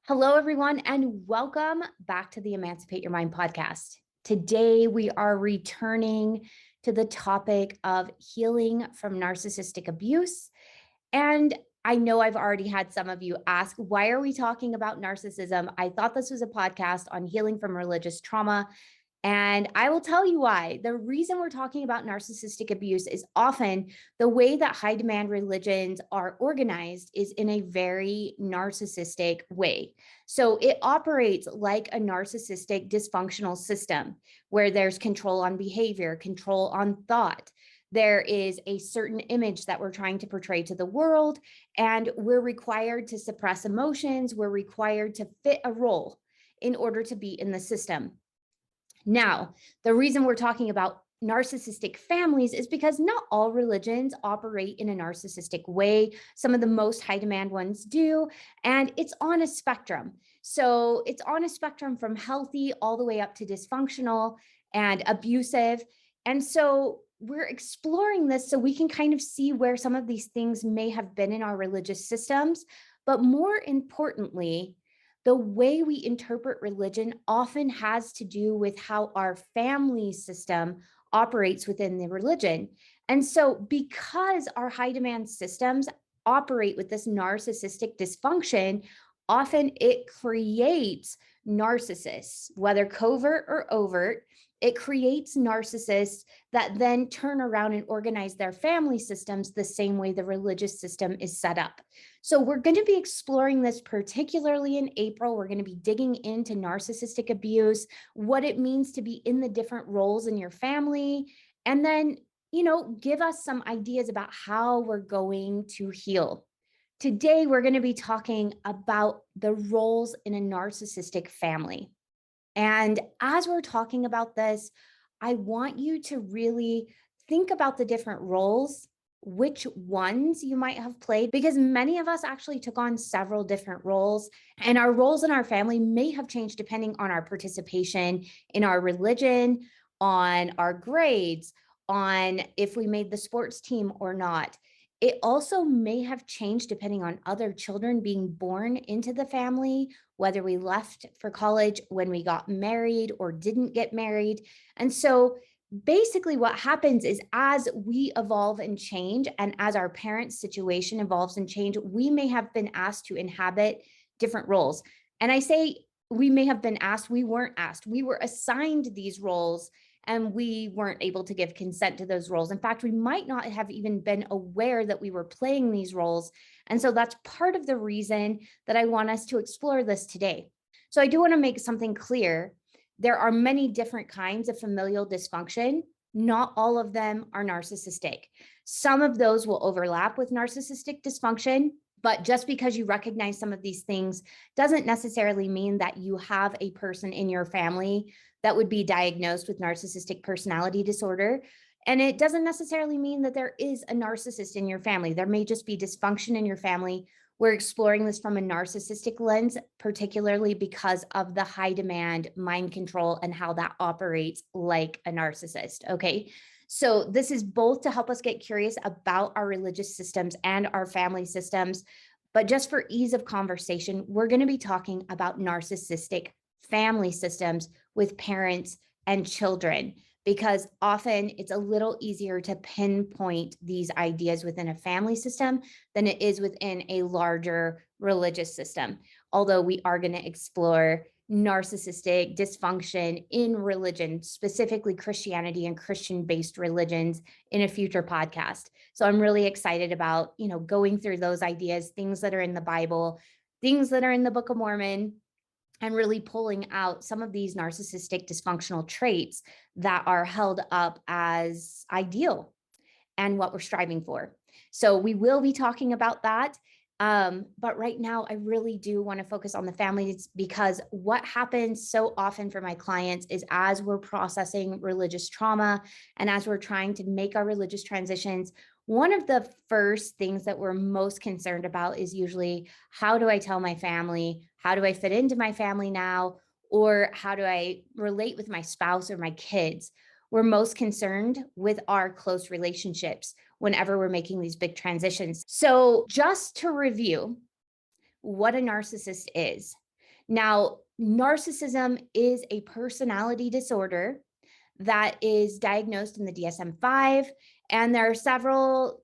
Hello, everyone, and welcome back to the Emancipate Your Mind podcast. Today, we are returning to the topic of healing from narcissistic abuse. And I know I've already had some of you ask, why are we talking about narcissism? I thought this was a podcast on healing from religious trauma. And I will tell you why. The reason we're talking about narcissistic abuse is often the way that high demand religions are organized is in a very narcissistic way. So it operates like a narcissistic dysfunctional system where there's control on behavior, control on thought. There is a certain image that we're trying to portray to the world, and we're required to suppress emotions. We're required to fit a role in order to be in the system. Now, the reason we're talking about narcissistic families is because not all religions operate in a narcissistic way. Some of the most high demand ones do, and it's on a spectrum. So it's on a spectrum from healthy all the way up to dysfunctional and abusive. And so we're exploring this so we can kind of see where some of these things may have been in our religious systems, but more importantly, the way we interpret religion often has to do with how our family system operates within the religion. And so, because our high demand systems operate with this narcissistic dysfunction, often it creates narcissists, whether covert or overt. It creates narcissists that then turn around and organize their family systems the same way the religious system is set up. So we're going to be exploring this particularly in April. We're going to be digging into narcissistic abuse, what it means to be in the different roles in your family, and then, give us some ideas about how we're going to heal. Today, we're going to be talking about the roles in a narcissistic family. And as we're talking about this, I want you to really think about the different roles, which ones you might have played, because many of us actually took on several different roles, and our roles in our family may have changed depending on our participation in our religion, on our grades, on if we made the sports team or not. It also may have changed depending on other children being born into the family, whether we left for college, when we got married or didn't get married. And so basically what happens is as we evolve and change, and as our parents' situation evolves and change, we may have been asked to inhabit different roles. And I say we may have been asked, we weren't asked. We were assigned these roles and we weren't able to give consent to those roles. In fact, we might not have even been aware that we were playing these roles. And so that's part of the reason that I want us to explore this today. So I do want to make something clear. There are many different kinds of familial dysfunction. Not all of them are narcissistic. Some of those will overlap with narcissistic dysfunction, but just because you recognize some of these things doesn't necessarily mean that you have a person in your family that would be diagnosed with narcissistic personality disorder. And it doesn't necessarily mean that there is a narcissist in your family. There may just be dysfunction in your family. We're exploring this from a narcissistic lens, particularly because of the high demand mind control and how that operates like a narcissist. Okay. So this is both to help us get curious about our religious systems and our family systems. But just for ease of conversation, we're going to be talking about narcissistic family systems with parents and children, because often it's a little easier to pinpoint these ideas within a family system than it is within a larger religious system. Although we are going to explore narcissistic dysfunction in religion, specifically Christianity and Christian-based religions, in a future podcast. So I'm really excited about, going through those ideas, things that are in the Bible, things that are in the Book of Mormon, and really pulling out some of these narcissistic dysfunctional traits that are held up as ideal and what we're striving for. So we will be talking about that. But right now, I really do want to focus on the families, because what happens so often for my clients is as we're processing religious trauma and as we're trying to make our religious transitions, one of the first things that we're most concerned about is usually, how do I tell my family? How do I fit into my family now? Or how do I relate with my spouse or my kids? We're most concerned with our close relationships whenever we're making these big transitions. So just to review what a narcissist is. Now, narcissism is a personality disorder that is diagnosed in the DSM-5, and there are several,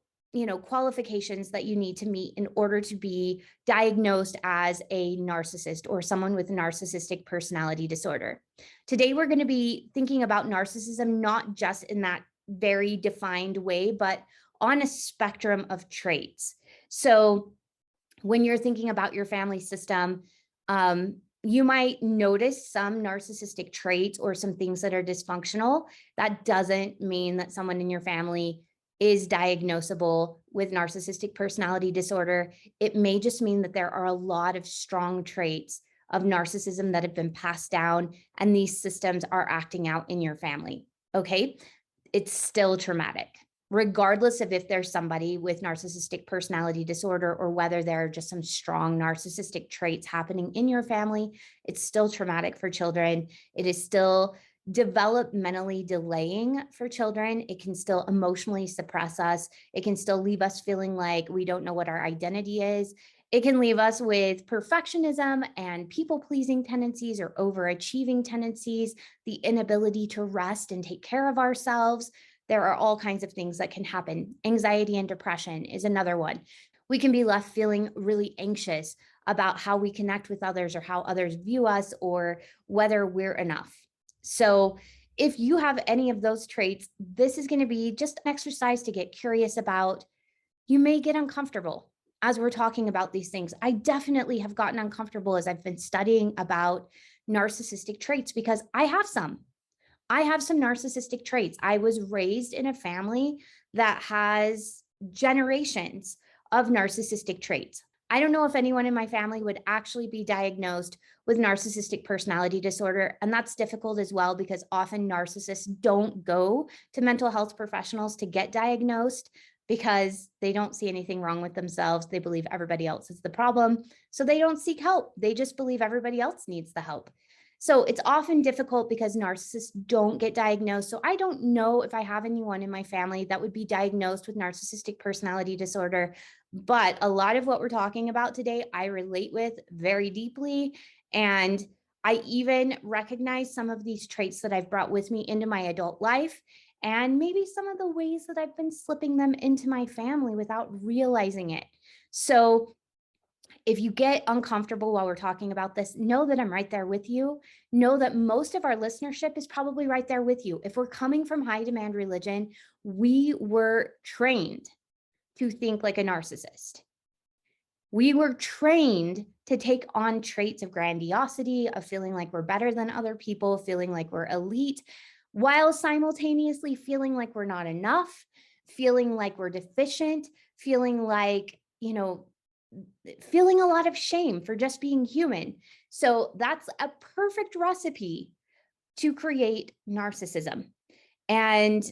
qualifications that you need to meet in order to be diagnosed as a narcissist or someone with narcissistic personality disorder. Today, we're going to be thinking about narcissism not just in that very defined way, but on a spectrum of traits. So when you're thinking about your family system, you might notice some narcissistic traits or some things that are dysfunctional. That doesn't mean that someone in your family is diagnosable with narcissistic personality disorder. It may just mean that there are a lot of strong traits of narcissism that have been passed down, and these systems are acting out in your family. Okay. It's still traumatic, regardless of if there's somebody with narcissistic personality disorder or whether there are just some strong narcissistic traits happening in your family. It's still traumatic for children. It is still developmentally delaying for children. It can still emotionally suppress us. It can still leave us feeling like we don't know what our identity is. It can leave us with perfectionism and people-pleasing tendencies or overachieving tendencies, the inability to rest and take care of ourselves. There are all kinds of things that can happen. Anxiety and depression is another one. We can be left feeling really anxious about how we connect with others or how others view us or whether we're enough. So if you have any of those traits, this is going to be just an exercise to get curious about. You may get uncomfortable as we're talking about these things. I definitely have gotten uncomfortable as I've been studying about narcissistic traits because I have some. I have some narcissistic traits. I was raised in a family that has generations of narcissistic traits. I don't know if anyone in my family would actually be diagnosed with narcissistic personality disorder. And that's difficult as well because often narcissists don't go to mental health professionals to get diagnosed because they don't see anything wrong with themselves. They believe everybody else is the problem. So they don't seek help. They just believe everybody else needs the help. So it's often difficult because narcissists don't get diagnosed. So I don't know if I have anyone in my family that would be diagnosed with narcissistic personality disorder, but a lot of what we're talking about today, I relate with very deeply. And I even recognize some of these traits that I've brought with me into my adult life and maybe some of the ways that I've been slipping them into my family without realizing it. So if you get uncomfortable while we're talking about this, know that I'm right there with you. Know that most of our listenership is probably right there with you. If we're coming from high demand religion, we were trained to think like a narcissist. We were trained to take on traits of grandiosity, of feeling like we're better than other people, feeling like we're elite, while simultaneously feeling like we're not enough, feeling like we're deficient, feeling like, feeling a lot of shame for just being human. So that's a perfect recipe to create narcissism. And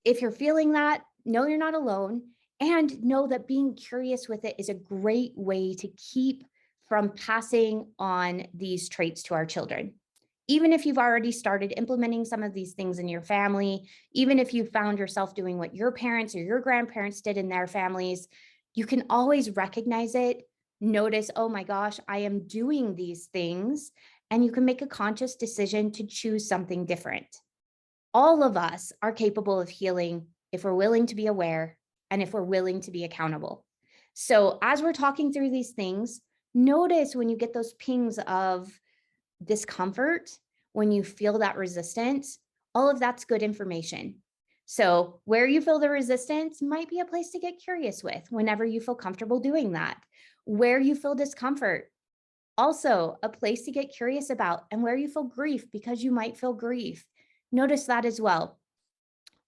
if you're feeling that, know you're not alone and know that being curious with it is a great way to keep from passing on these traits to our children. Even if you've already started implementing some of these things in your family, even if you found yourself doing what your parents or your grandparents did in their families, you can always recognize it, notice, oh my gosh, I am doing these things, and you can make a conscious decision to choose something different. All of us are capable of healing if we're willing to be aware and if we're willing to be accountable. So as we're talking through these things, notice when you get those pings of discomfort, when you feel that resistance, all of that's good information. So where you feel the resistance might be a place to get curious with whenever you feel comfortable doing that. Where you feel discomfort, also a place to get curious about, and where you feel grief because you might feel grief. Notice that as well.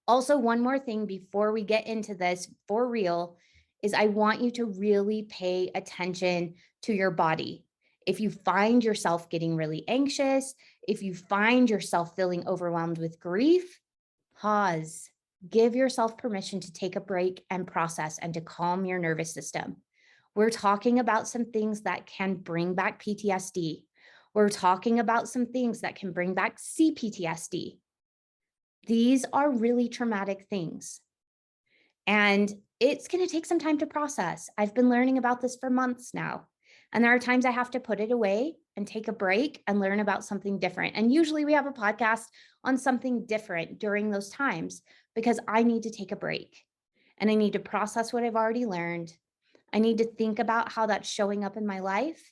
Also, one more thing before we get into this for real is I want you to really pay attention to your body. If you find yourself getting really anxious, if you find yourself feeling overwhelmed with grief, pause. Give yourself permission to take a break and process and to calm your nervous system. We're talking about some things that can bring back PTSD. We're talking about some things that can bring back CPTSD. These are really traumatic things. And it's going to take some time to process. I've been learning about this for months now. And there are times I have to put it away and take a break and learn about something different. And usually we have a podcast on something different during those times because I need to take a break and I need to process what I've already learned. I need to think about how that's showing up in my life.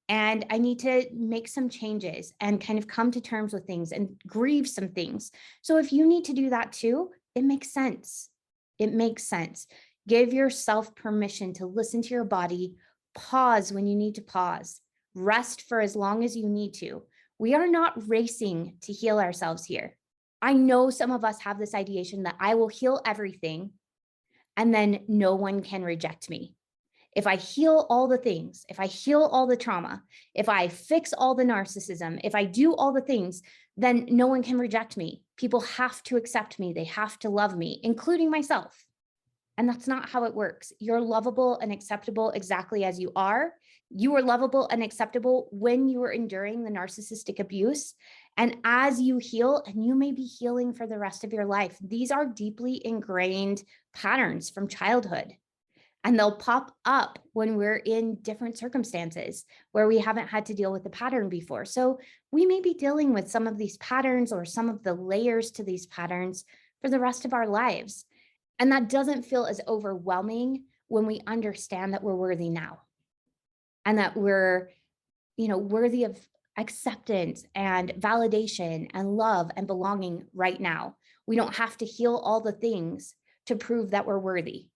And I need to make some changes and kind of come to terms with things and grieve some things. So if you need to do that too, it makes sense. It makes sense. Give yourself permission to listen to your body, pause when you need to pause, rest for as long as you need to. We are not racing to heal ourselves here. I know some of us have this ideation that I will heal everything and then no one can reject me. If I heal all the things, if I heal all the trauma, if I fix all the narcissism, if I do all the things, then no one can reject me. People have to accept me. They have to love me, including myself. And that's not how it works. You're lovable and acceptable exactly as you are. You are lovable and acceptable when you are enduring the narcissistic abuse. And as you heal, and you may be healing for the rest of your life, these are deeply ingrained patterns from childhood. And they'll pop up when we're in different circumstances where we haven't had to deal with the pattern before. So we may be dealing with some of these patterns or some of the layers to these patterns for the rest of our lives. And that doesn't feel as overwhelming when we understand that we're worthy now and that we're, worthy of acceptance and validation and love and belonging right now. We don't have to heal all the things to prove that we're worthy.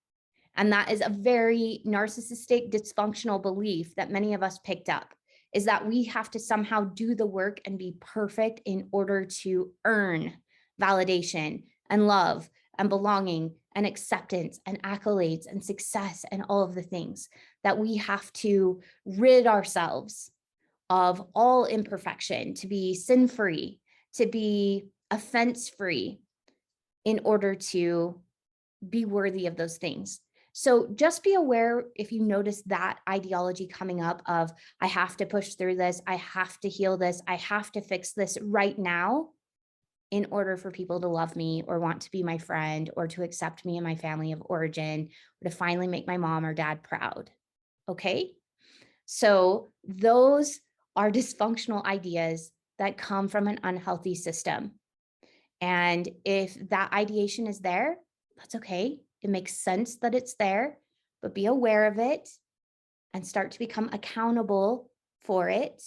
And that is a very narcissistic, dysfunctional belief that many of us picked up, is that we have to somehow do the work and be perfect in order to earn validation and love and belonging and acceptance and accolades and success and all of the things, that we have to rid ourselves of all imperfection, to be sin-free, to be offense-free in order to be worthy of those things. So just be aware if you notice that ideology coming up of, I have to push through this, I have to heal this, I have to fix this right now in order for people to love me or want to be my friend or to accept me and my family of origin or to finally make my mom or dad proud. Okay? So those are dysfunctional ideas that come from an unhealthy system. And if that ideation is there, that's okay. It makes sense that it's there, but be aware of it and start to become accountable for it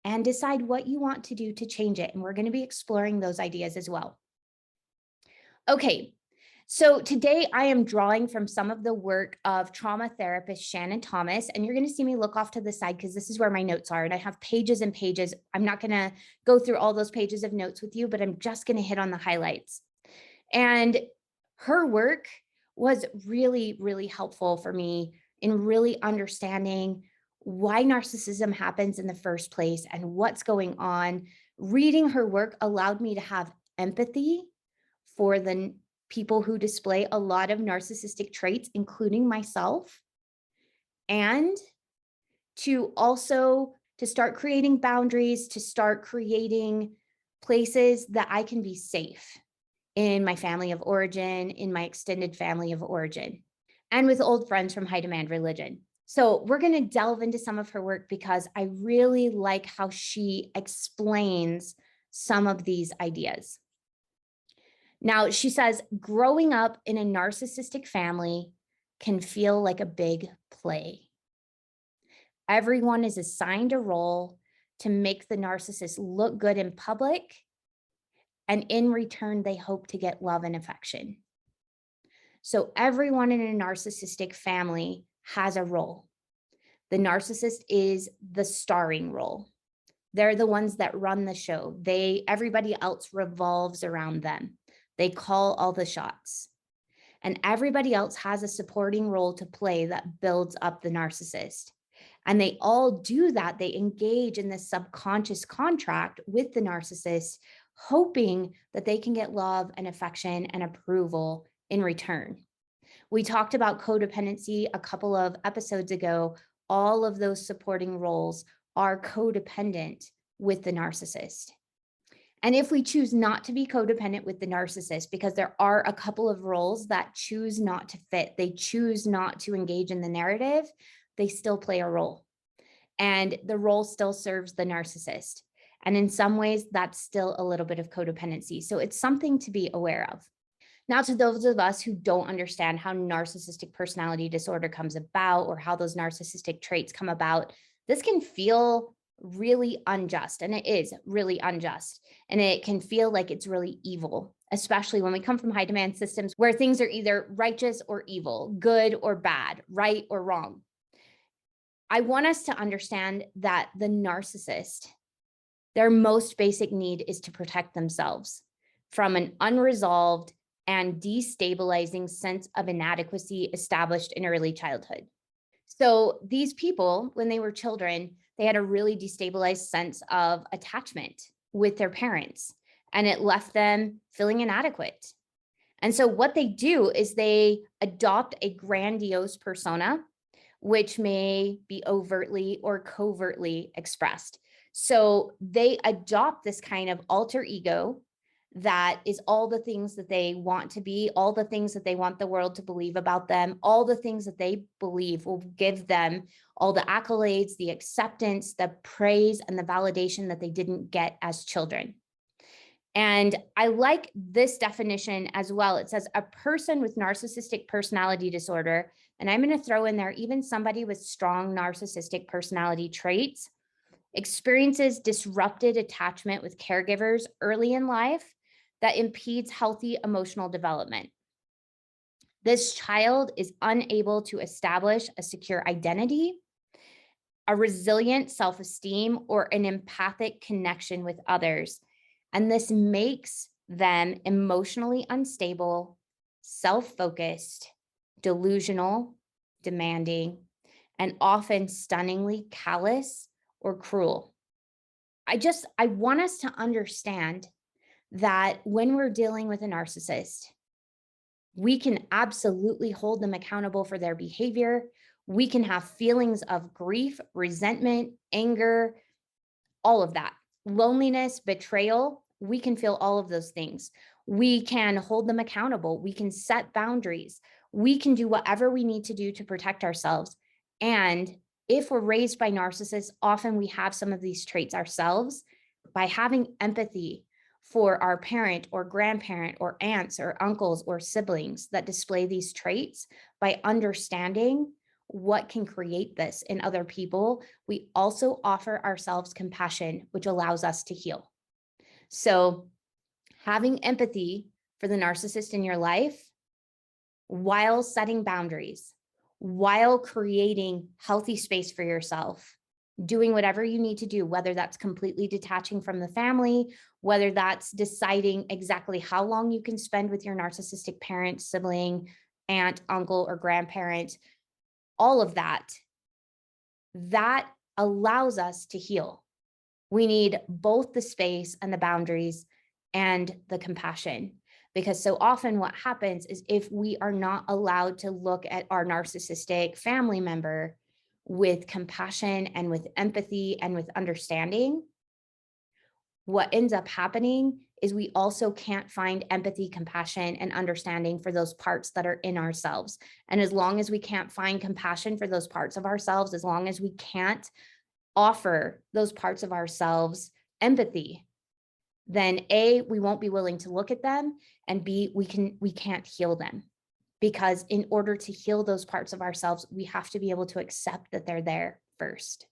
and decide what you want to do to change it. And we're going to be exploring those ideas as well. Okay, so today I am drawing from some of the work of trauma therapist Shannon Thomas, and you're going to see me look off to the side because this is where my notes are, and I have pages and pages. I'm not going to go through all those pages of notes with you, but I'm just going to hit on the highlights. And her work was really, really helpful for me in really understanding why narcissism happens in the first place and what's going on. Reading her work allowed me to have empathy for the people who display a lot of narcissistic traits, including myself, and to also to start creating boundaries, to start creating places that I can be safe in my family of origin, in my extended family of origin, and with old friends from high demand religion. So we're going to delve into some of her work because I really like how she explains some of these ideas. Now, she says, growing up in a narcissistic family can feel like a big play. Everyone is assigned a role to make the narcissist look good in public, and in return, they hope to get love and affection. So everyone in a narcissistic family has a role. The narcissist is the starring role. They're the ones that run the show. Everybody else revolves around them. They call all the shots. And everybody else has a supporting role to play that builds up the narcissist. And they all do that. They engage in this subconscious contract with the narcissist, hoping that they can get love and affection and approval in return. We talked about codependency a couple of episodes ago. All of those supporting roles are codependent with the narcissist. And if we choose not to be codependent with the narcissist, because there are a couple of roles that choose not to fit, they choose not to engage in the narrative, they still play a role. and the role still serves the narcissist. And in some ways, that's still a little bit of codependency. So it's something to be aware of. Now, to those of us who don't understand how narcissistic personality disorder comes about or how those narcissistic traits come about, this can feel really unjust, and it is really unjust. And it can feel like it's really evil, especially when we come from high demand systems where things are either righteous or evil, good or bad, right or wrong. I want us to understand that the narcissist, their most basic need is to protect themselves from an unresolved and destabilizing sense of inadequacy established in early childhood. So these people, when they were children, they had a really destabilized sense of attachment with their parents, and it left them feeling inadequate. And so what they do is they adopt a grandiose persona, which may be overtly or covertly expressed. So they adopt this kind of alter ego that is all the things that they want to be, all the things that they want the world to believe about them, all the things that they believe will give them all the accolades, the acceptance, the praise, and the validation that they didn't get as children. And I like this definition as well. It says a person with narcissistic personality disorder, and I'm going to throw in there even somebody with strong narcissistic personality traits, experiences disrupted attachment with caregivers early in life that impedes healthy emotional development. This child is unable to establish a secure identity, a resilient self-esteem, or an empathic connection with others. And this makes them emotionally unstable, self-focused, delusional, demanding, and often stunningly callous or cruel. I want us to understand that when we're dealing with a narcissist, we can absolutely hold them accountable for their behavior. We can have feelings of grief, resentment, anger, all of that, loneliness, betrayal. We can feel all of those things. We can hold them accountable. We can set boundaries. We can do whatever we need to do to protect ourselves. And if we're raised by narcissists, often we have some of these traits ourselves. By having empathy for our parent or grandparent or aunts or uncles or siblings that display these traits, by understanding what can create this in other people, we also offer ourselves compassion, which allows us to heal. So having empathy for the narcissist in your life while setting boundaries, while creating healthy space for yourself, doing whatever you need to do, whether that's completely detaching from the family, whether that's deciding exactly how long you can spend with your narcissistic parent, sibling, aunt, uncle, or grandparent, all of that allows us to heal. We need both the space and the boundaries and the compassion, because so often what happens is if we are not allowed to look at our narcissistic family member with compassion and with empathy and with understanding, what ends up happening is we also can't find empathy, compassion, and understanding for those parts that are in ourselves. And as long as we can't find compassion for those parts of ourselves, as long as we can't offer those parts of ourselves empathy, then A, we won't be willing to look at them, and B, we can't heal them. Because in order to heal those parts of ourselves, we have to be able to accept that they're there first.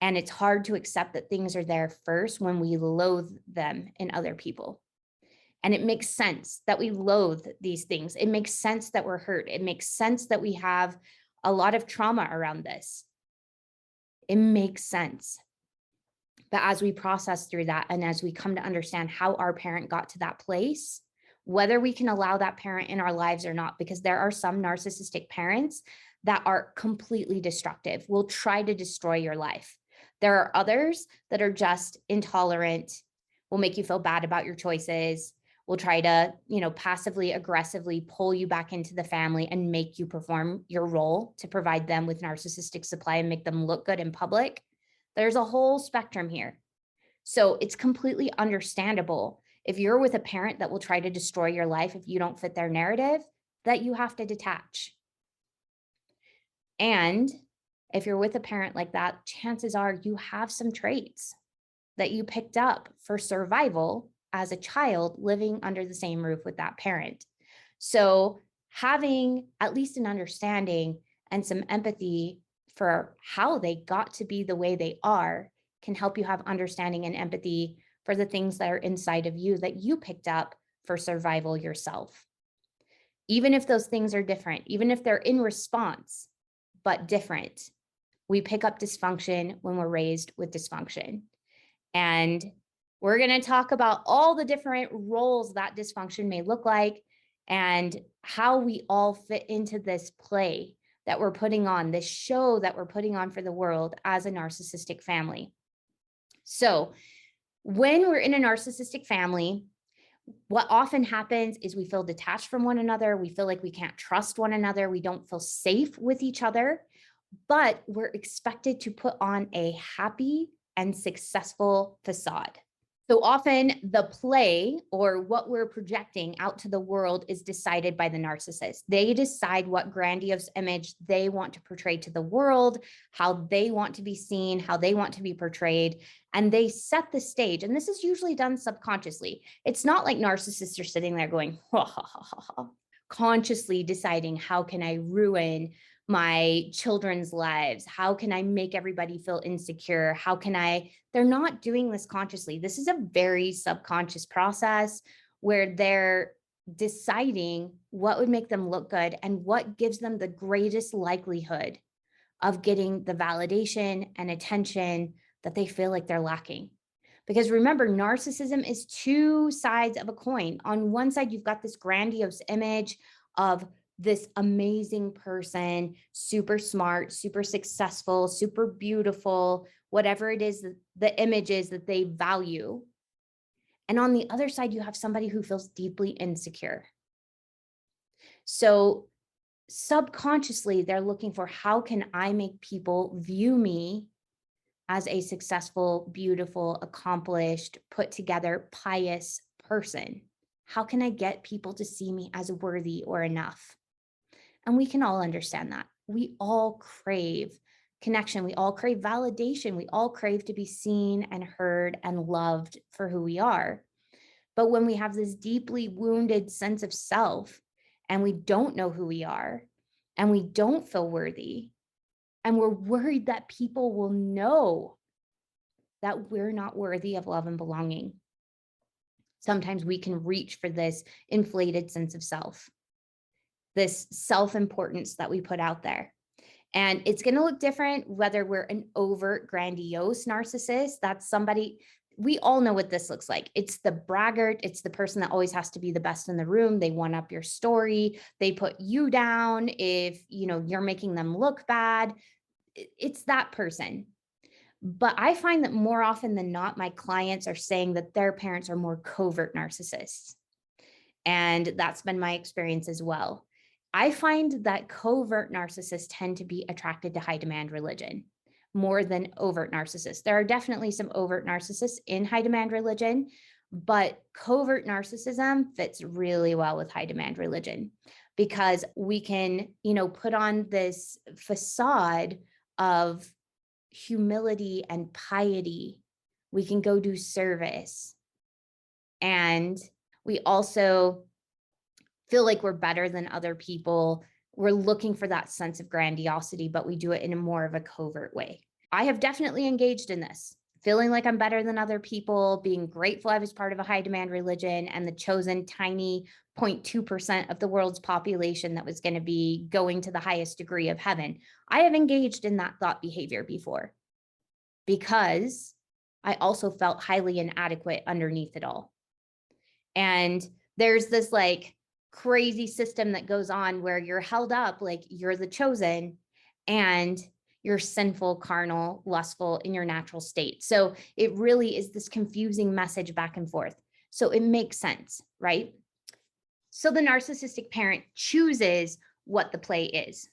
And it's hard to accept that things are there first when we loathe them in other people. And it makes sense that we loathe these things. It makes sense that we're hurt. It makes sense that we have a lot of trauma around this. It makes sense. But as we process through that, and as we come to understand how our parent got to that place, whether we can allow that parent in our lives or not, because there are some narcissistic parents that are completely destructive, will try to destroy your life. There are others that are just intolerant, will make you feel bad about your choices, will try to, passively aggressively pull you back into the family and make you perform your role to provide them with narcissistic supply and make them look good in public. There's a whole spectrum here. So it's completely understandable if you're with a parent that will try to destroy your life if you don't fit their narrative, that you have to detach. And if you're with a parent like that, chances are you have some traits that you picked up for survival as a child living under the same roof with that parent. So having at least an understanding and some empathy for how they got to be the way they are can help you have understanding and empathy for the things that are inside of you that you picked up for survival yourself. Even if those things are different, even if they're in response, but different, we pick up dysfunction when we're raised with dysfunction. And we're going to talk about all the different roles that dysfunction may look like and how we all fit into this play that we're putting on, this show that we're putting on for the world as a narcissistic family. So when we're in a narcissistic family, what often happens is we feel detached from one another. We feel like we can't trust one another. We don't feel safe with each other, but we're expected to put on a happy and successful facade. So often the play or what we're projecting out to the world is decided by the narcissist. They decide what grandiose image they want to portray to the world, how they want to be seen, how they want to be portrayed, and they set the stage. And this is usually done subconsciously. It's not like narcissists are sitting there going, ha, ha, ha, ha, ha, consciously deciding, how can I ruin my children's lives? How can I make everybody feel insecure? They're not doing this consciously. This is a very subconscious process where they're deciding what would make them look good and what gives them the greatest likelihood of getting the validation and attention that they feel like they're lacking. Because remember, narcissism is two sides of a coin. On one side, you've got this grandiose image of this amazing person, super smart, super successful, super beautiful, whatever it is, the image is that they value. And on the other side, you have somebody who feels deeply insecure. So subconsciously, they're looking for, how can I make people view me as a successful, beautiful, accomplished, put together, pious person? How can I get people to see me as worthy or enough? And we can all understand that. We all crave connection. We all crave validation. We all crave to be seen and heard and loved for who we are. But when we have this deeply wounded sense of self and we don't know who we are and we don't feel worthy and we're worried that people will know that we're not worthy of love and belonging, sometimes we can reach for this inflated sense of self, this self-importance that we put out there. And it's going to look different whether we're an overt, grandiose narcissist. That's somebody, we all know what this looks like. It's the braggart. It's the person that always has to be the best in the room. They one up your story. They put you down if, you're making them look bad. It's that person. But I find that more often than not, my clients are saying that their parents are more covert narcissists. And that's been my experience as well. I find that covert narcissists tend to be attracted to high demand religion more than overt narcissists. There are definitely some overt narcissists in high demand religion, but covert narcissism fits really well with high demand religion because we can, put on this facade of humility and piety. We can go do service. And we also feel like we're better than other people. We're looking for that sense of grandiosity, but we do it in a more of a covert way. I have definitely engaged in this, feeling like I'm better than other people, being grateful I was part of a high demand religion and the chosen tiny 0.2% of the world's population that was going to be going to the highest degree of heaven. I have engaged in that thought behavior before because I also felt highly inadequate underneath it all. And there's this crazy system that goes on where you're held up like you're the chosen and you're sinful, carnal, lustful in your natural state. So it really is this confusing message back and forth. So it makes sense, right? So the narcissistic parent chooses what the play is.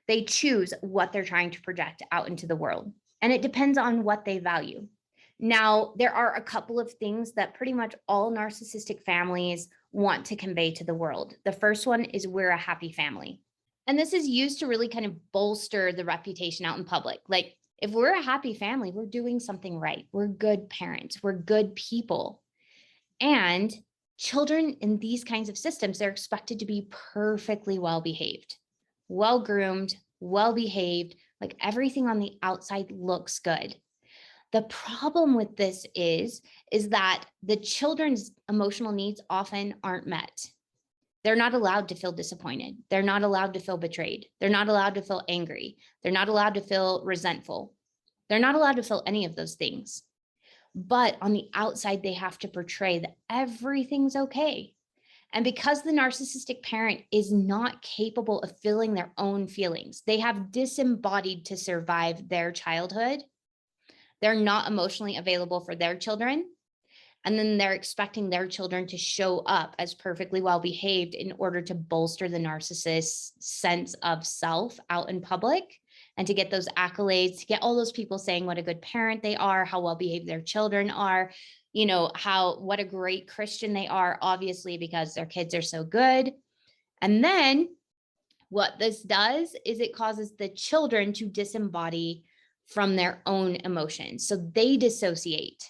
They choose what they're trying to project out into the world, and it depends on what they value. Now, there are a couple of things that pretty much all narcissistic families want to convey to the world. The first one is we're a happy family. And this is used to really kind of bolster the reputation out in public. Like, if we're a happy family, we're doing something right. We're good parents. We're good people. And children in these kinds of systems, they're expected to be perfectly well behaved, well groomed, well behaved, like everything on the outside looks good. The problem with this is that the children's emotional needs often aren't met. They're not allowed to feel disappointed. They're not allowed to feel betrayed. They're not allowed to feel angry. They're not allowed to feel resentful. They're not allowed to feel any of those things. But on the outside, they have to portray that everything's okay. And because the narcissistic parent is not capable of feeling their own feelings, they have disembodied to survive their childhood. They're not emotionally available for their children. And then they're expecting their children to show up as perfectly well behaved in order to bolster the narcissist's sense of self out in public and to get those accolades, to get all those people saying what a good parent they are, how well behaved their children are, what a great Christian they are, obviously, because their kids are so good. And then what this does is it causes the children to disembody from their own emotions. So they dissociate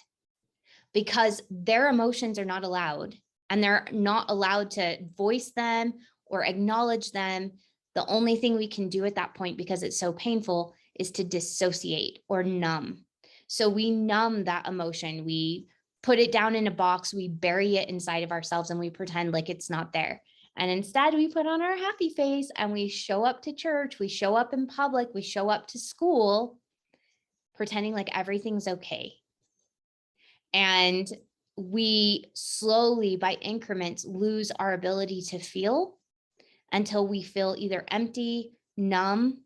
because their emotions are not allowed, and they're not allowed to voice them or acknowledge them. The only thing we can do at that point, because it's so painful, is to dissociate or numb. So we numb that emotion. We put it down in a box, we bury it inside of ourselves, and we pretend like it's not there. And instead, we put on our happy face and we show up to church, we show up in public, we show up to school, pretending like everything's okay. And we slowly, by increments, lose our ability to feel until we feel either empty, numb,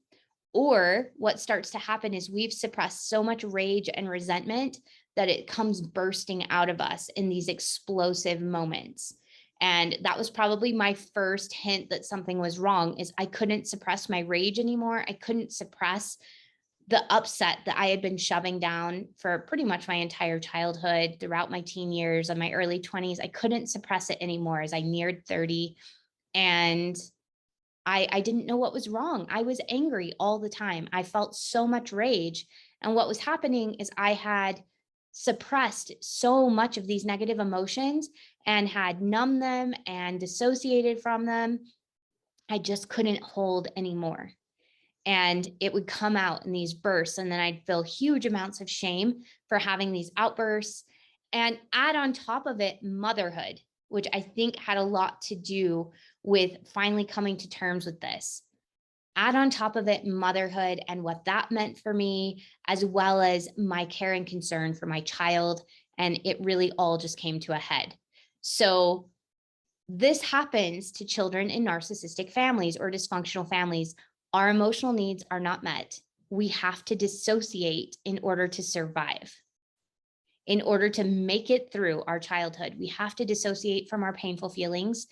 or what starts to happen is we've suppressed so much rage and resentment that it comes bursting out of us in these explosive moments. And that was probably my first hint that something was wrong, is I couldn't suppress my rage anymore. I couldn't suppress the upset that I had been shoving down for pretty much my entire childhood, throughout my teen years and my early 20s. I couldn't suppress it anymore as I neared 30. And I didn't know what was wrong. I was angry all the time. I felt so much rage. And what was happening is I had suppressed so much of these negative emotions and had numbed them and dissociated from them. I just couldn't hold anymore. And it would come out in these bursts. And then I'd feel huge amounts of shame for having these outbursts. And add on top of it, motherhood, which I think had a lot to do with finally coming to terms with this. Add on top of it, motherhood and what that meant for me, as well as my care and concern for my child. And it really all just came to a head. So this happens to children in narcissistic families or dysfunctional families. Our emotional needs are not met. We have to dissociate in order to survive. In order to make it through our childhood, we have to dissociate from our painful feelings.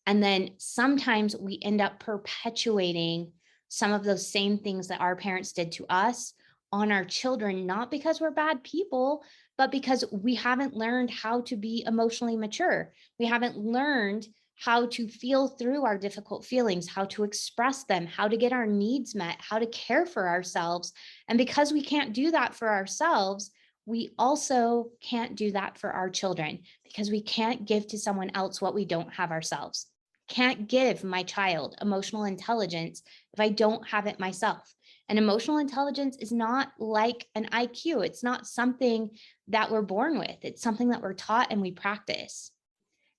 And then sometimes we end up perpetuating some of those same things that our parents did to us on our children, not because we're bad people, but because we haven't learned how to be emotionally mature. We haven't learned how to feel through our difficult feelings, how to express them, how to get our needs met, how to care for ourselves. And because we can't do that for ourselves, we also can't do that for our children, because we can't give to someone else what we don't have ourselves. Can't give my child emotional intelligence if I don't have it myself. And emotional intelligence is not like an IQ. It's not something that we're born with. It's something that we're taught and we practice.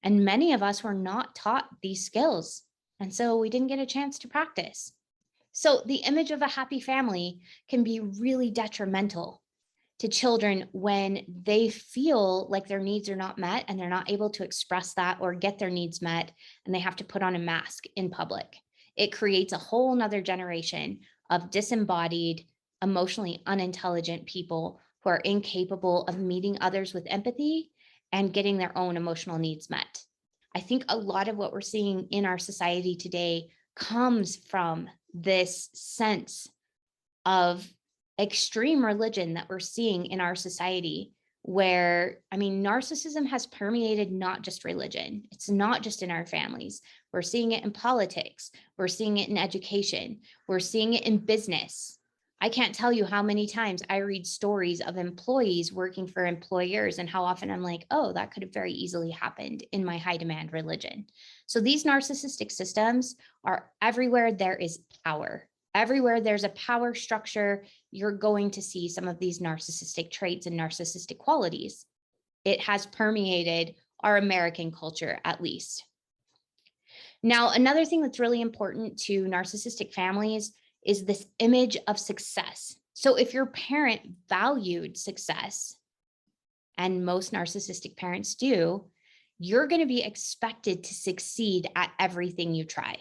And many of us were not taught these skills. And so we didn't get a chance to practice. So the image of a happy family can be really detrimental to children when they feel like their needs are not met and they're not able to express that or get their needs met, and they have to put on a mask in public. It creates a whole nother generation of disembodied, emotionally unintelligent people who are incapable of meeting others with empathy and getting their own emotional needs met. I think a lot of what we're seeing in our society today comes from this sense of extreme religion that we're seeing in our society, where, I mean, narcissism has permeated not just religion. It's not just in our families. We're seeing it in politics. We're seeing it in education. We're seeing it in business. I can't tell you how many times I read stories of employees working for employers and how often I'm like, oh, that could have very easily happened in my high demand religion. So these narcissistic systems are everywhere there is power. Everywhere there's a power structure, you're going to see some of these narcissistic traits and narcissistic qualities. It has permeated our American culture, at least. Now, another thing that's really important to narcissistic families is this image of success. So if your parent valued success, and most narcissistic parents do, you're going to be expected to succeed at everything you try.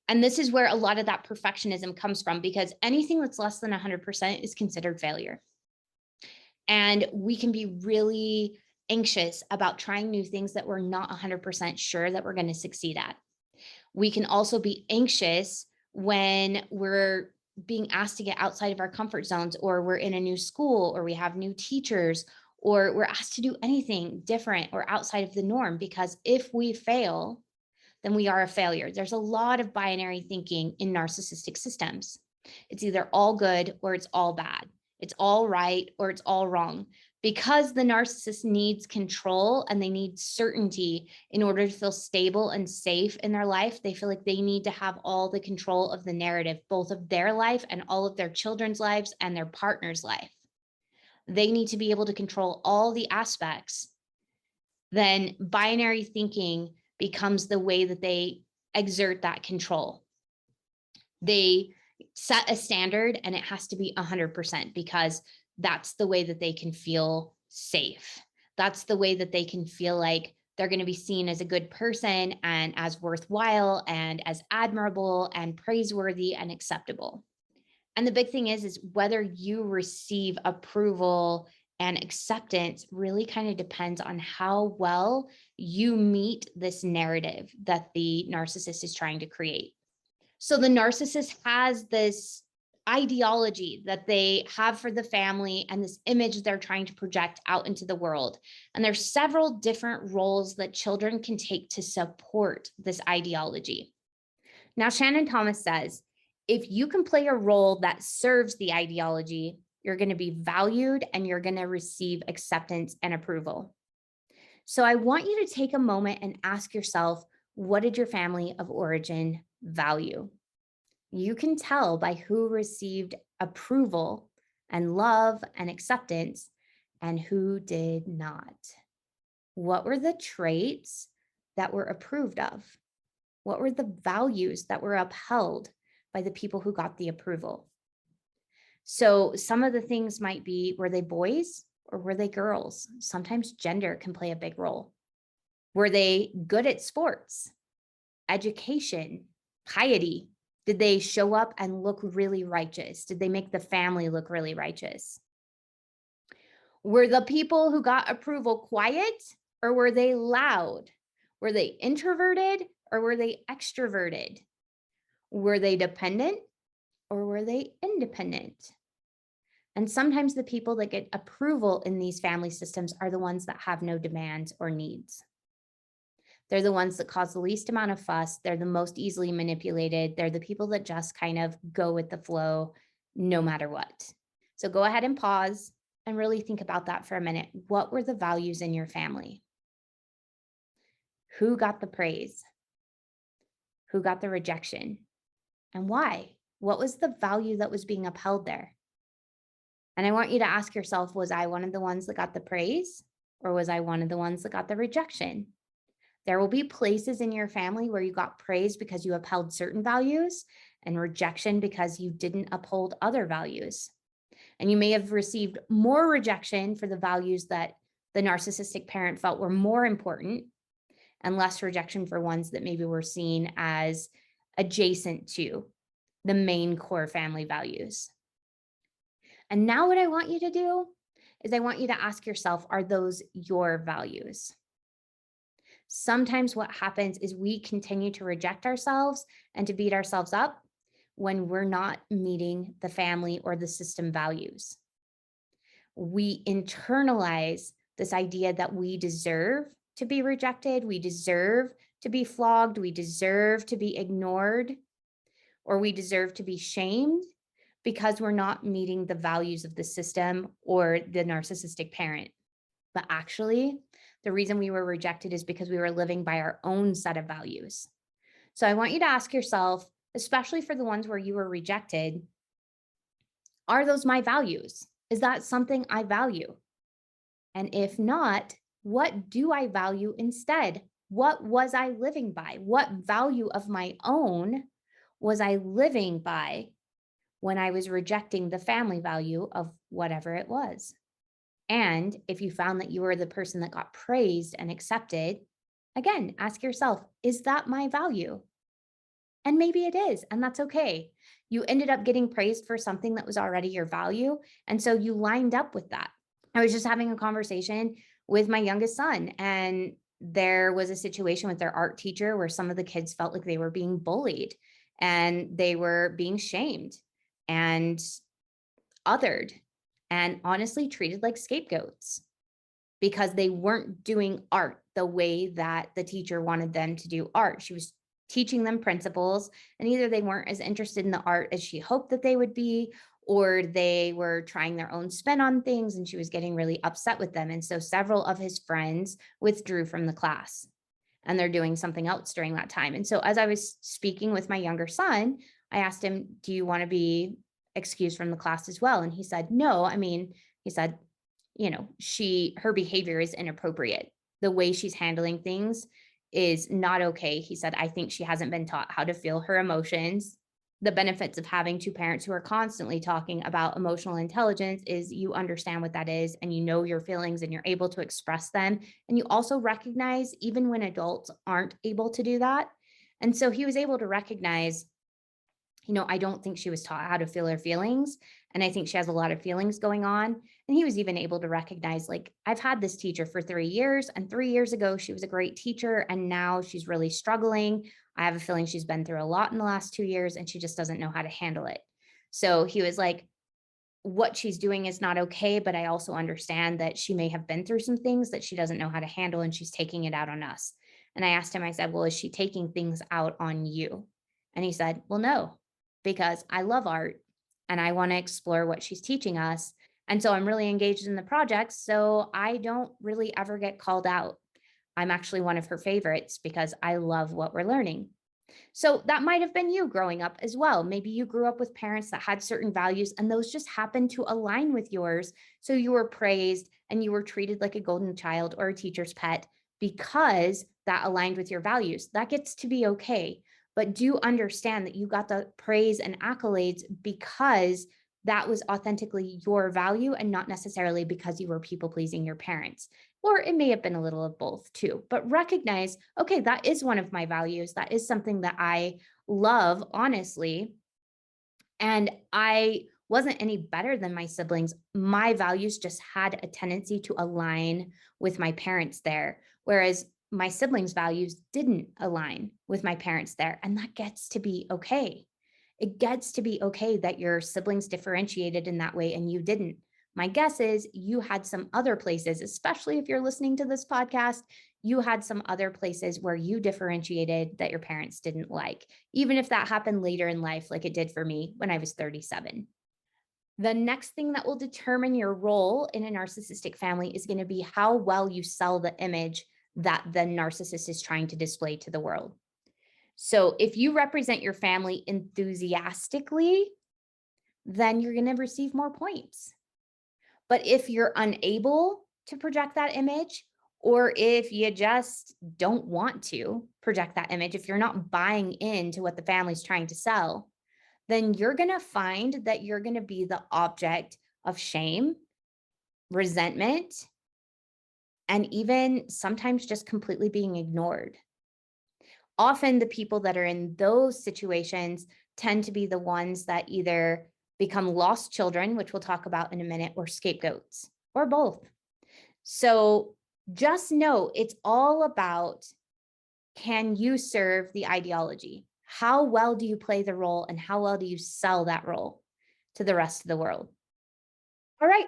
And this is where a lot of that perfectionism comes from, because anything that's less than 100% is considered failure. And we can be really anxious about trying new things that we're not 100% sure that we're going to succeed at. We can also be anxious when we're being asked to get outside of our comfort zones, or we're in a new school, or we have new teachers, or we're asked to do anything different or outside of the norm, because if we fail, then we are a failure. There's a lot of binary thinking in narcissistic systems. It's either all good or it's all bad. It's all right or it's all wrong. Because the narcissist needs control and they need certainty in order to feel stable and safe in their life, they feel like they need to have all the control of the narrative, both of their life and all of their children's lives and their partner's life. They need to be able to control all the aspects. Then binary thinking becomes the way that they exert that control. They set a standard and it has to be 100%, because that's the way that they can feel safe. That's the way that they can feel like they're going to be seen as a good person and as worthwhile and as admirable and praiseworthy and acceptable. And the big thing is whether you receive approval and acceptance really kind of depends on how well you meet this narrative that the narcissist is trying to create. So the narcissist has this ideology that they have for the family and this image they're trying to project out into the world. And there's several different roles that children can take to support this ideology. Now, Shannon Thomas says, if you can play a role that serves the ideology, you're going to be valued and you're going to receive acceptance and approval. So I want you to take a moment and ask yourself, what did your family of origin value? You can tell by who received approval and love and acceptance and who did not. What were the traits that were approved of? What were the values that were upheld by the people who got the approval? So some of the things might be, were they boys or were they girls? Sometimes gender can play a big role. Were they good at sports, education, piety? Did they show up and look really righteous? Did they make the family look really righteous? Were the people who got approval quiet or were they loud? Were they introverted or were they extroverted? Were they dependent or were they independent? And sometimes the people that get approval in these family systems are the ones that have no demands or needs. They're the ones that cause the least amount of fuss. They're the most easily manipulated. They're the people that just kind of go with the flow no matter what. So go ahead and pause and really think about that for a minute. What were the values in your family? Who got the praise? Who got the rejection? And why? What was the value that was being upheld there? And I want you to ask yourself, was I one of the ones that got the praise, or was I one of the ones that got the rejection? There will be places in your family where you got praise because you upheld certain values and rejection because you didn't uphold other values. And you may have received more rejection for the values that the narcissistic parent felt were more important, and less rejection for ones that maybe were seen as adjacent to the main core family values. And now what I want you to do is I want you to ask yourself, are those your values? Sometimes what happens is we continue to reject ourselves and to beat ourselves up when we're not meeting the family or the system values. we internalize this idea that we deserve to be rejected, we deserve to be flogged, we deserve to be ignored, or we deserve to be shamed because we're not meeting the values of the system or the narcissistic parent. But actually, the reason we were rejected is because we were living by our own set of values. So I want you to ask yourself, especially for the ones where you were rejected, are those my values? Is that something I value? And if not, what do I value instead? What was I living by? What value of my own was I living by when I was rejecting the family value of whatever it was? And if you found that you were the person that got praised and accepted, again, ask yourself, is that my value? And maybe it is, and that's okay. You ended up getting praised for something that was already your value. And so you lined up with that. I was just having a conversation with my youngest son, and there was a situation with their art teacher where some of the kids felt like they were being bullied and they were being shamed and othered and honestly treated like scapegoats because they weren't doing art the way that the teacher wanted them to do art. She was teaching them principles, and either they weren't as interested in the art as she hoped that they would be, or they were trying their own spin on things, and she was getting really upset with them. And so several of his friends withdrew from the class, and they're doing something else during that time. And so as I was speaking with my younger son, I asked him, do you want to be excused from the class as well? And he said, no. I mean, he said, her behavior is inappropriate. The way she's handling things is not okay. He said, I think she hasn't been taught how to feel her emotions. The benefits of having two parents who are constantly talking about emotional intelligence is you understand what that is, and you know your feelings and you're able to express them. And you also recognize even when adults aren't able to do that. And so he was able to recognize, I don't think she was taught how to feel her feelings. And I think she has a lot of feelings going on. And he was even able to recognize, like, I've had this teacher for 3 years, and 3 years ago, she was a great teacher. And now she's really struggling. I have a feeling she's been through a lot in the last 2 years, and she just doesn't know how to handle it. So he was like, what she's doing is not okay, but I also understand that she may have been through some things that she doesn't know how to handle, and she's taking it out on us. And I asked him, I said, well, is she taking things out on you? And he said, well, no, because I love art and I want to explore what she's teaching us. And so I'm really engaged in the project. So I don't really ever get called out. I'm actually one of her favorites because I love what we're learning. So that might have been you growing up as well. Maybe you grew up with parents that had certain values and those just happened to align with yours. So you were praised and you were treated like a golden child or a teacher's pet because that aligned with your values. That gets to be okay. But do understand that you got the praise and accolades because that was authentically your value and not necessarily because you were people pleasing your parents. Or it may have been a little of both too, but recognize, okay, that is one of my values. That is something that I love, honestly. And I wasn't any better than my siblings. My values just had a tendency to align with my parents there. Whereas my siblings' values didn't align with my parents there. And that gets to be okay. It gets to be okay that your siblings differentiated in that way and you didn't. My guess is you had some other places, especially if you're listening to this podcast, you had some other places where you differentiated that your parents didn't like, even if that happened later in life, like it did for me when I was 37. The next thing that will determine your role in a narcissistic family is going to be how well you sell the image that the narcissist is trying to display to the world. So if you represent your family enthusiastically, then you're going to receive more points. But if you're unable to project that image, or if you just don't want to project that image, if you're not buying into what the family's trying to sell, then you're going to find that you're going to be the object of shame, resentment, and even sometimes just completely being ignored. Often the people that are in those situations tend to be the ones that either become lost children, which we'll talk about in a minute, or scapegoats, or both. So just know it's all about, can you serve the ideology? How well do you play the role and how well do you sell that role to the rest of the world? All right.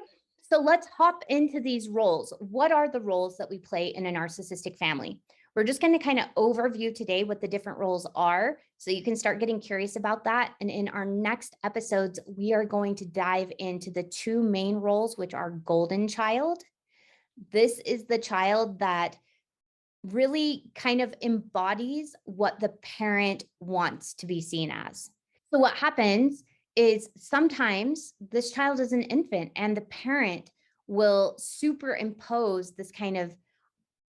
So let's hop into these roles. What are the roles that we play in a narcissistic family? We're just going to kind of overview today what the different roles are so you can start getting curious about that. And in our next episodes, we are going to dive into the two main roles, which are golden child. This is the child that really kind of embodies what the parent wants to be seen as. So what happens is sometimes this child is an infant and the parent will superimpose this kind of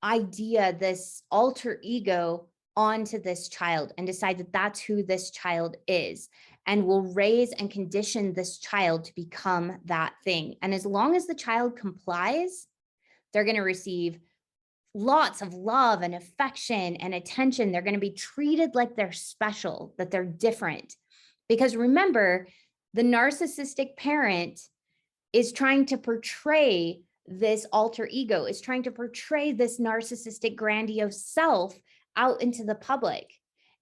idea, this alter ego onto this child and decide that that's who this child is and will raise and condition this child to become that thing. And as long as the child complies, they're going to receive lots of love and affection and attention. They're going to be treated like they're special, that they're different. Because remember, the narcissistic parent is trying to portray this alter ego, is trying to portray this narcissistic grandiose self out into the public.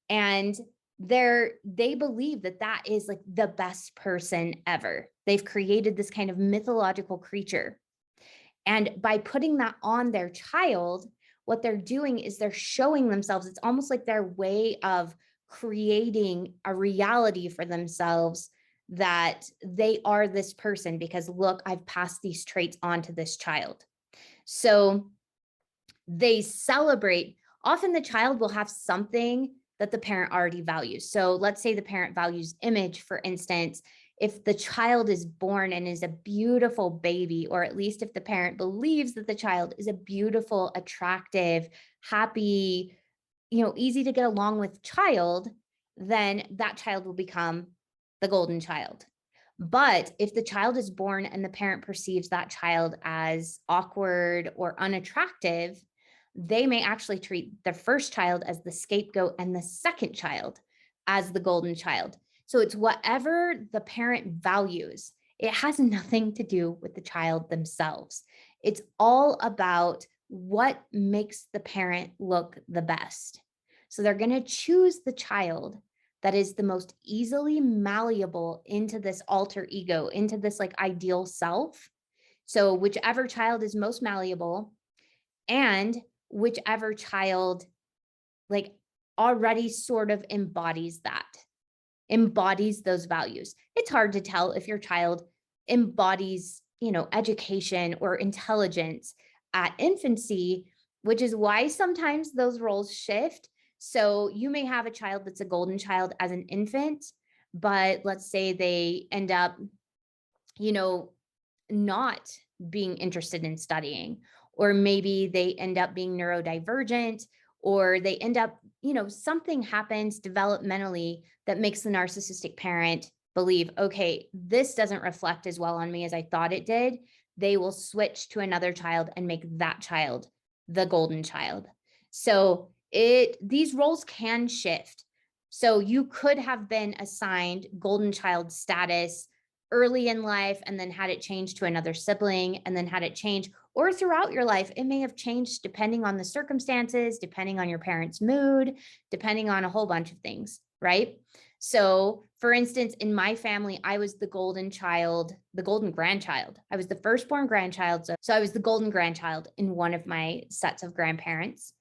And they believe that that is like the best person ever. They've created this kind of mythological creature. And by putting that on their child, what they're doing is they're showing themselves. It's almost like their way of creating a reality for themselves that they are this person because look, I've passed these traits on to this child. So they celebrate. Often the child will have something that the parent already values. So let's say the parent values image, for instance. If the child is born and is a beautiful baby, or at least if the parent believes that the child is a beautiful, attractive, happy, easy to get along with child, then that child will become the golden child. But if the child is born and the parent perceives that child as awkward or unattractive, they may actually treat the first child as the scapegoat and the second child as the golden child. So it's whatever the parent values. It has nothing to do with the child themselves. It's all about what makes the parent look the best. So they're going to choose the child that is the most easily malleable into this alter ego, into this like ideal self. So whichever child is most malleable and whichever child like already sort of embodies those values. It's hard to tell if your child embodies, education or intelligence at infancy, which is why sometimes those roles shift. So you may have a child that's a golden child as an infant, but let's say they end up, not being interested in studying, or maybe they end up being neurodivergent, or they end up, something happens developmentally that makes the narcissistic parent believe, okay, this doesn't reflect as well on me as I thought it did. They will switch to another child and make that child the golden child. So these roles can shift. So you could have been assigned golden child status early in life and then had it changed to another sibling and then had it change, or throughout your life, it may have changed depending on the circumstances, depending on your parents' mood, depending on a whole bunch of things, right? So for instance, in my family, I was the golden child, the golden grandchild. I was the firstborn grandchild. So I was the golden grandchild in one of my sets of grandparents.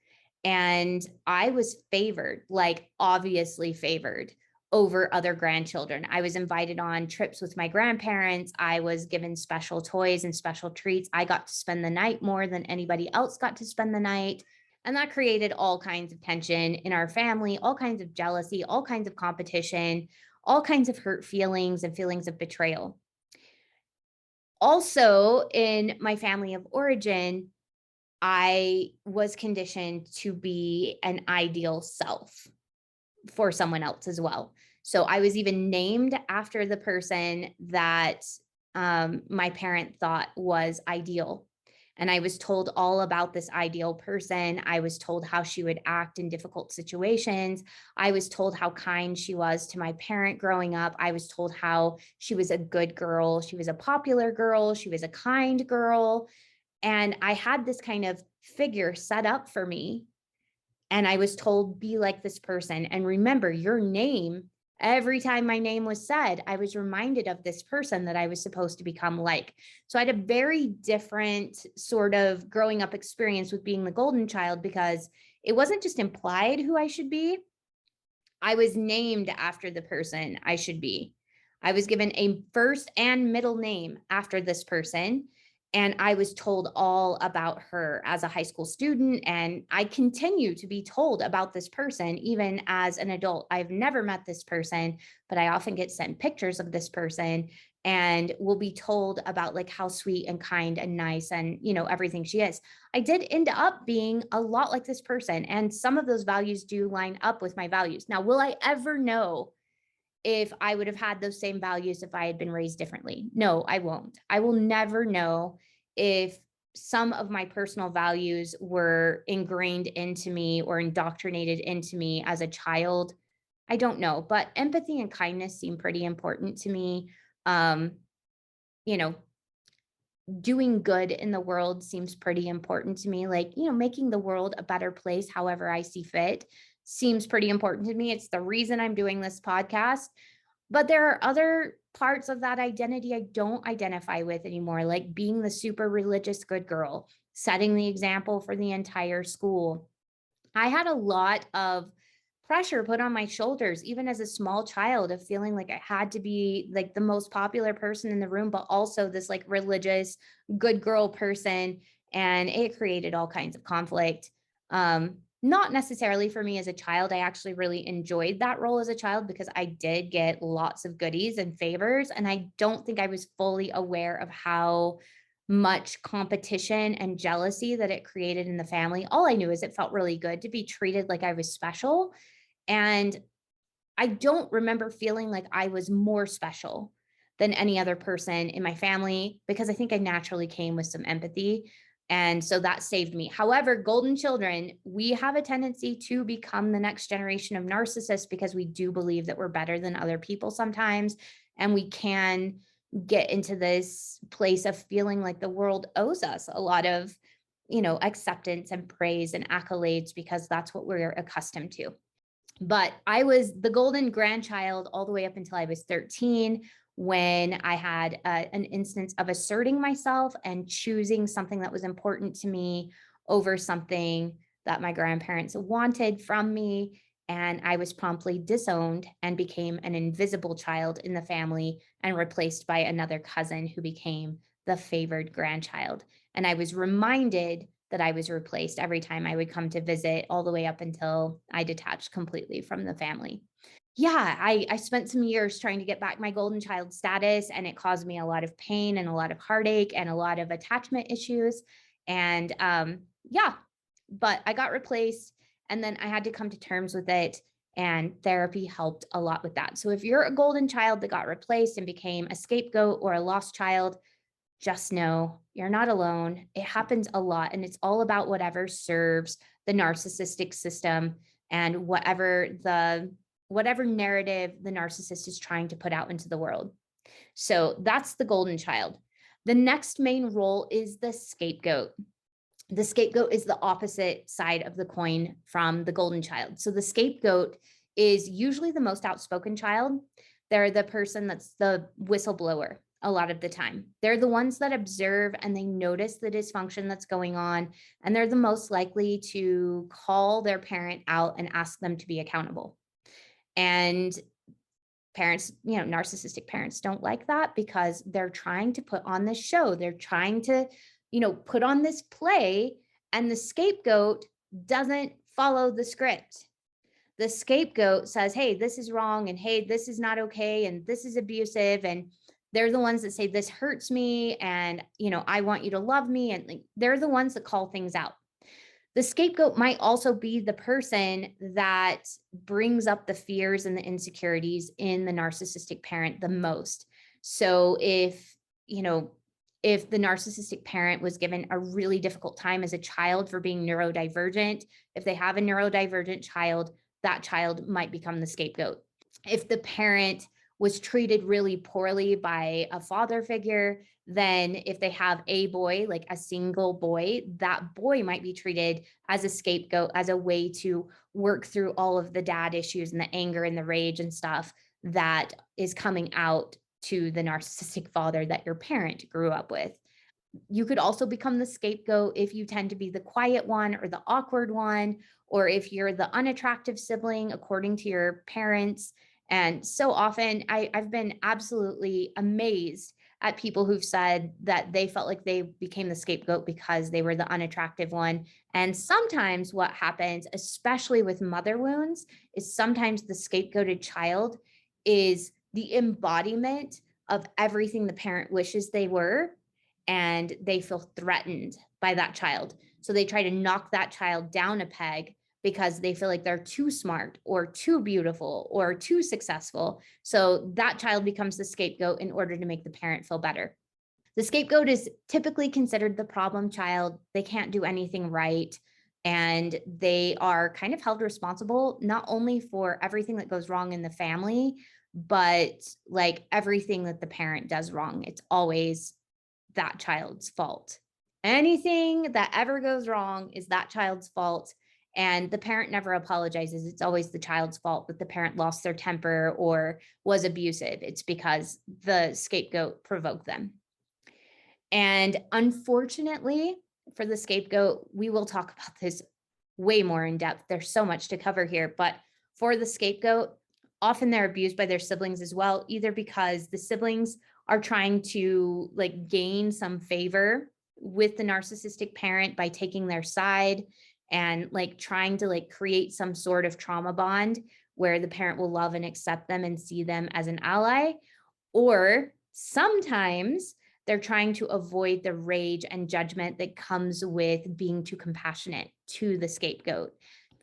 And I was favored, like obviously favored over other grandchildren. I was invited on trips with my grandparents. I was given special toys and special treats. I got to spend the night more than anybody else got to spend the night. And that created all kinds of tension in our family, all kinds of jealousy, all kinds of competition, all kinds of hurt feelings and feelings of betrayal. Also, in my family of origin, I was conditioned to be an ideal self for someone else as well. So I was even named after the person that my parent thought was ideal. And I was told all about this ideal person. I was told how she would act in difficult situations. I was told how kind she was to my parent growing up. I was told how she was a good girl. She was a popular girl. She was a kind girl. And I had this kind of figure set up for me. And I was told, be like this person. And remember, your name Every time my name was said, I was reminded of this person that I was supposed to become like. So I had a very different sort of growing up experience with being the golden child, because it wasn't just implied who I should be. I was named after the person I should be. I was given a first and middle name after this person. And I was told all about her as a high school student. And I continue to be told about this person even as an adult. I've never met this person, but I often get sent pictures of this person and will be told about like how sweet and kind and nice and, everything she is. I did end up being a lot like this person. And some of those values do line up with my values. Now, will I ever know if I would have had those same values if I had been raised differently? No, I won't. I will never know if some of my personal values were ingrained into me or indoctrinated into me as a child. I don't know, but empathy and kindness seem pretty important to me. Um, you know, doing good in the world seems pretty important to me. Like, making the world a better place, however I see fit, seems pretty important to me. It's the reason I'm doing this podcast. But there are other parts of that identity I don't identify with anymore, like being the super religious good girl, setting the example for the entire school. I had a lot of pressure put on my shoulders, even as a small child, of feeling like I had to be like the most popular person in the room, but also this like religious good girl person. And it created all kinds of conflict. Not necessarily for me as a child. I actually really enjoyed that role as a child because I did get lots of goodies and favors. And I don't think I was fully aware of how much competition and jealousy that it created in the family. All I knew is it felt really good to be treated like I was special. And I don't remember feeling like I was more special than any other person in my family because I think I naturally came with some empathy. And so that saved me. However, golden children, we have a tendency to become the next generation of narcissists because we do believe that we're better than other people sometimes. And we can get into this place of feeling like the world owes us a lot of, acceptance and praise and accolades because that's what we're accustomed to. But I was the golden grandchild all the way up until I was 13, when I had an instance of asserting myself and choosing something that was important to me over something that my grandparents wanted from me. And I was promptly disowned and became an invisible child in the family and replaced by another cousin who became the favored grandchild. And I was reminded that I was replaced every time I would come to visit, all the way up until I detached completely from the family. Yeah, I spent some years trying to get back my golden child status, and it caused me a lot of pain and a lot of heartache and a lot of attachment issues. And yeah, but I got replaced, and then I had to come to terms with it. And therapy helped a lot with that. So if you're a golden child that got replaced and became a scapegoat or a lost child, just know you're not alone. It happens a lot, and it's all about whatever serves the narcissistic system and whatever narrative the narcissist is trying to put out into the world. So that's the golden child. The next main role is the scapegoat. The scapegoat is the opposite side of the coin from the golden child. So the scapegoat is usually the most outspoken child. They're the person that's the whistleblower a lot of the time. They're the ones that observe and they notice the dysfunction that's going on. And they're the most likely to call their parent out and ask them to be accountable. And parents, narcissistic parents don't like that because they're trying to put on this show. They're trying to, put on this play, and the scapegoat doesn't follow the script. The scapegoat says, hey, this is wrong, and hey, this is not okay, and this is abusive. And they're the ones that say, this hurts me, and, I want you to love me. And like, they're the ones that call things out. The scapegoat might also be the person that brings up the fears and the insecurities in the narcissistic parent the most. So if the narcissistic parent was given a really difficult time as a child for being neurodivergent, if they have a neurodivergent child, that child might become the scapegoat. If the parent was treated really poorly by a father figure, then if they have a boy, like a single boy, that boy might be treated as a scapegoat, as a way to work through all of the dad issues and the anger and the rage and stuff that is coming out to the narcissistic father that your parent grew up with. You could also become the scapegoat if you tend to be the quiet one or the awkward one, or if you're the unattractive sibling, according to your parents. And so often I've been absolutely amazed at people who've said that they felt like they became the scapegoat because they were the unattractive one. And sometimes what happens, especially with mother wounds, is sometimes the scapegoated child is the embodiment of everything the parent wishes they were, and they feel threatened by that child. So they try to knock that child down a peg because they feel like they're too smart or too beautiful or too successful. So that child becomes the scapegoat in order to make the parent feel better. The scapegoat is typically considered the problem child. They can't do anything right. And they are kind of held responsible not only for everything that goes wrong in the family, but like everything that the parent does wrong. It's always that child's fault. Anything that ever goes wrong is that child's fault. And the parent never apologizes. It's always the child's fault that the parent lost their temper or was abusive. It's because the scapegoat provoked them. And unfortunately, for the scapegoat, we will talk about this way more in depth. There's so much to cover here. But for the scapegoat, often they're abused by their siblings as well, either because the siblings are trying to like gain some favor with the narcissistic parent by taking their side and like trying to like create some sort of trauma bond where the parent will love and accept them and see them as an ally. Or sometimes they're trying to avoid the rage and judgment that comes with being too compassionate to the scapegoat.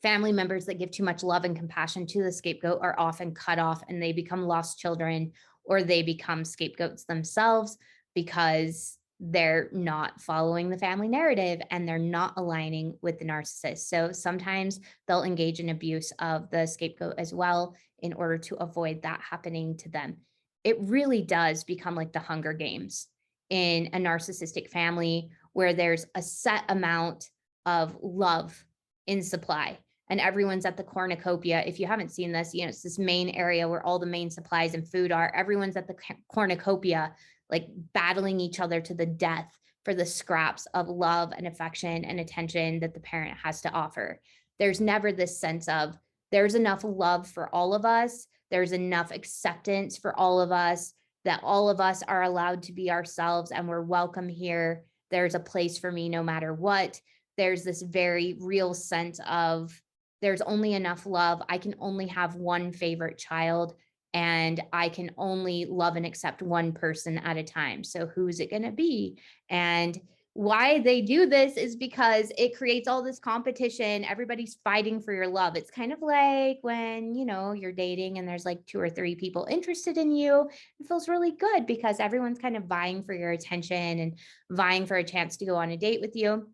Family members that give too much love and compassion to the scapegoat are often cut off and they become lost children, or they become scapegoats themselves because they're not following the family narrative and they're not aligning with the narcissist. So sometimes they'll engage in abuse of the scapegoat as well in order to avoid that happening to them. It really does become like the Hunger Games in a narcissistic family where there's a set amount of love in supply and everyone's at the cornucopia. If you haven't seen this, it's this main area where all the main supplies and food are. Everyone's at the cornucopia, like battling each other to the death for the scraps of love and affection and attention that the parent has to offer. There's never this sense of there's enough love for all of us. There's enough acceptance for all of us, that all of us are allowed to be ourselves and we're welcome here. There's a place for me no matter what. There's this very real sense of there's only enough love. I can only have one favorite child and I can only love and accept one person at a time. So who's it going to be? And why they do this is because it creates all this competition. Everybody's fighting for your love. It's kind of like when, you're dating and there's like 2 or 3 people interested in you. It feels really good because everyone's kind of vying for your attention and vying for a chance to go on a date with you.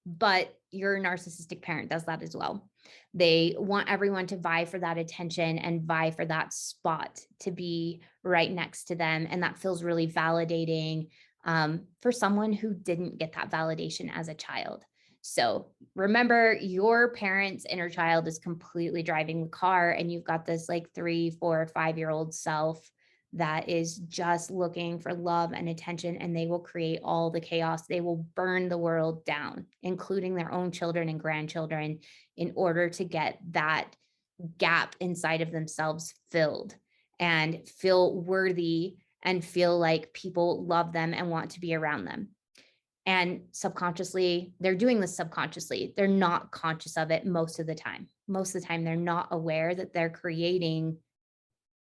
But your narcissistic parent does that as well. They want everyone to vie for that attention and vie for that spot to be right next to them. And that feels really validating for someone who didn't get that validation as a child. So remember, your parent's inner child is completely driving the car, and you've got this like 3, 4, 5-year-old self that is just looking for love and attention, and they will create all the chaos. They will burn the world down, including their own children and grandchildren, in order to get that gap inside of themselves filled and feel worthy and feel like people love them and want to be around them. And subconsciously, they're doing this subconsciously. They're not conscious of it most of the time. Most of the time, they're not aware that they're creating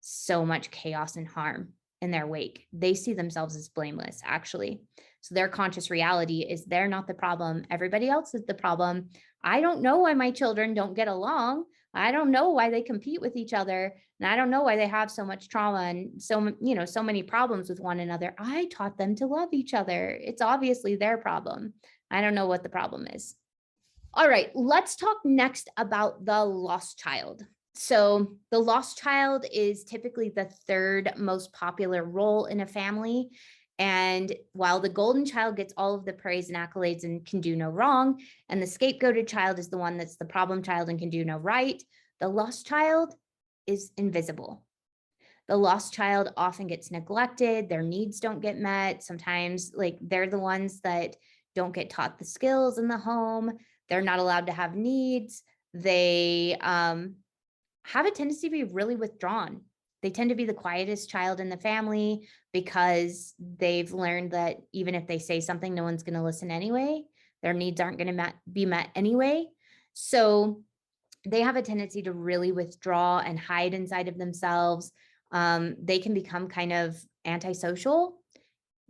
so much chaos and harm in their wake. They see themselves as blameless, actually. So their conscious reality is they're not the problem. Everybody else is the problem. I don't know why my children don't get along. I don't know why they compete with each other. And I don't know why they have so much trauma and so many problems with one another. I taught them to love each other. It's obviously their problem. I don't know what the problem is. All right, let's talk next about the lost child. So the lost child is typically the 3rd most popular role in a family. And while the golden child gets all of the praise and accolades and can do no wrong, and the scapegoated child is the one that's the problem child and can do no right, the lost child is invisible. The lost child often gets neglected. Their needs don't get met. Sometimes, like, they're the ones that don't get taught the skills in the home. They're not allowed to have needs. They have a tendency to be really withdrawn. They tend to be the quietest child in the family because they've learned that even if they say something, no one's going to listen anyway. Their needs aren't going to be met anyway. So they have a tendency to really withdraw and hide inside of themselves. They can become kind of antisocial,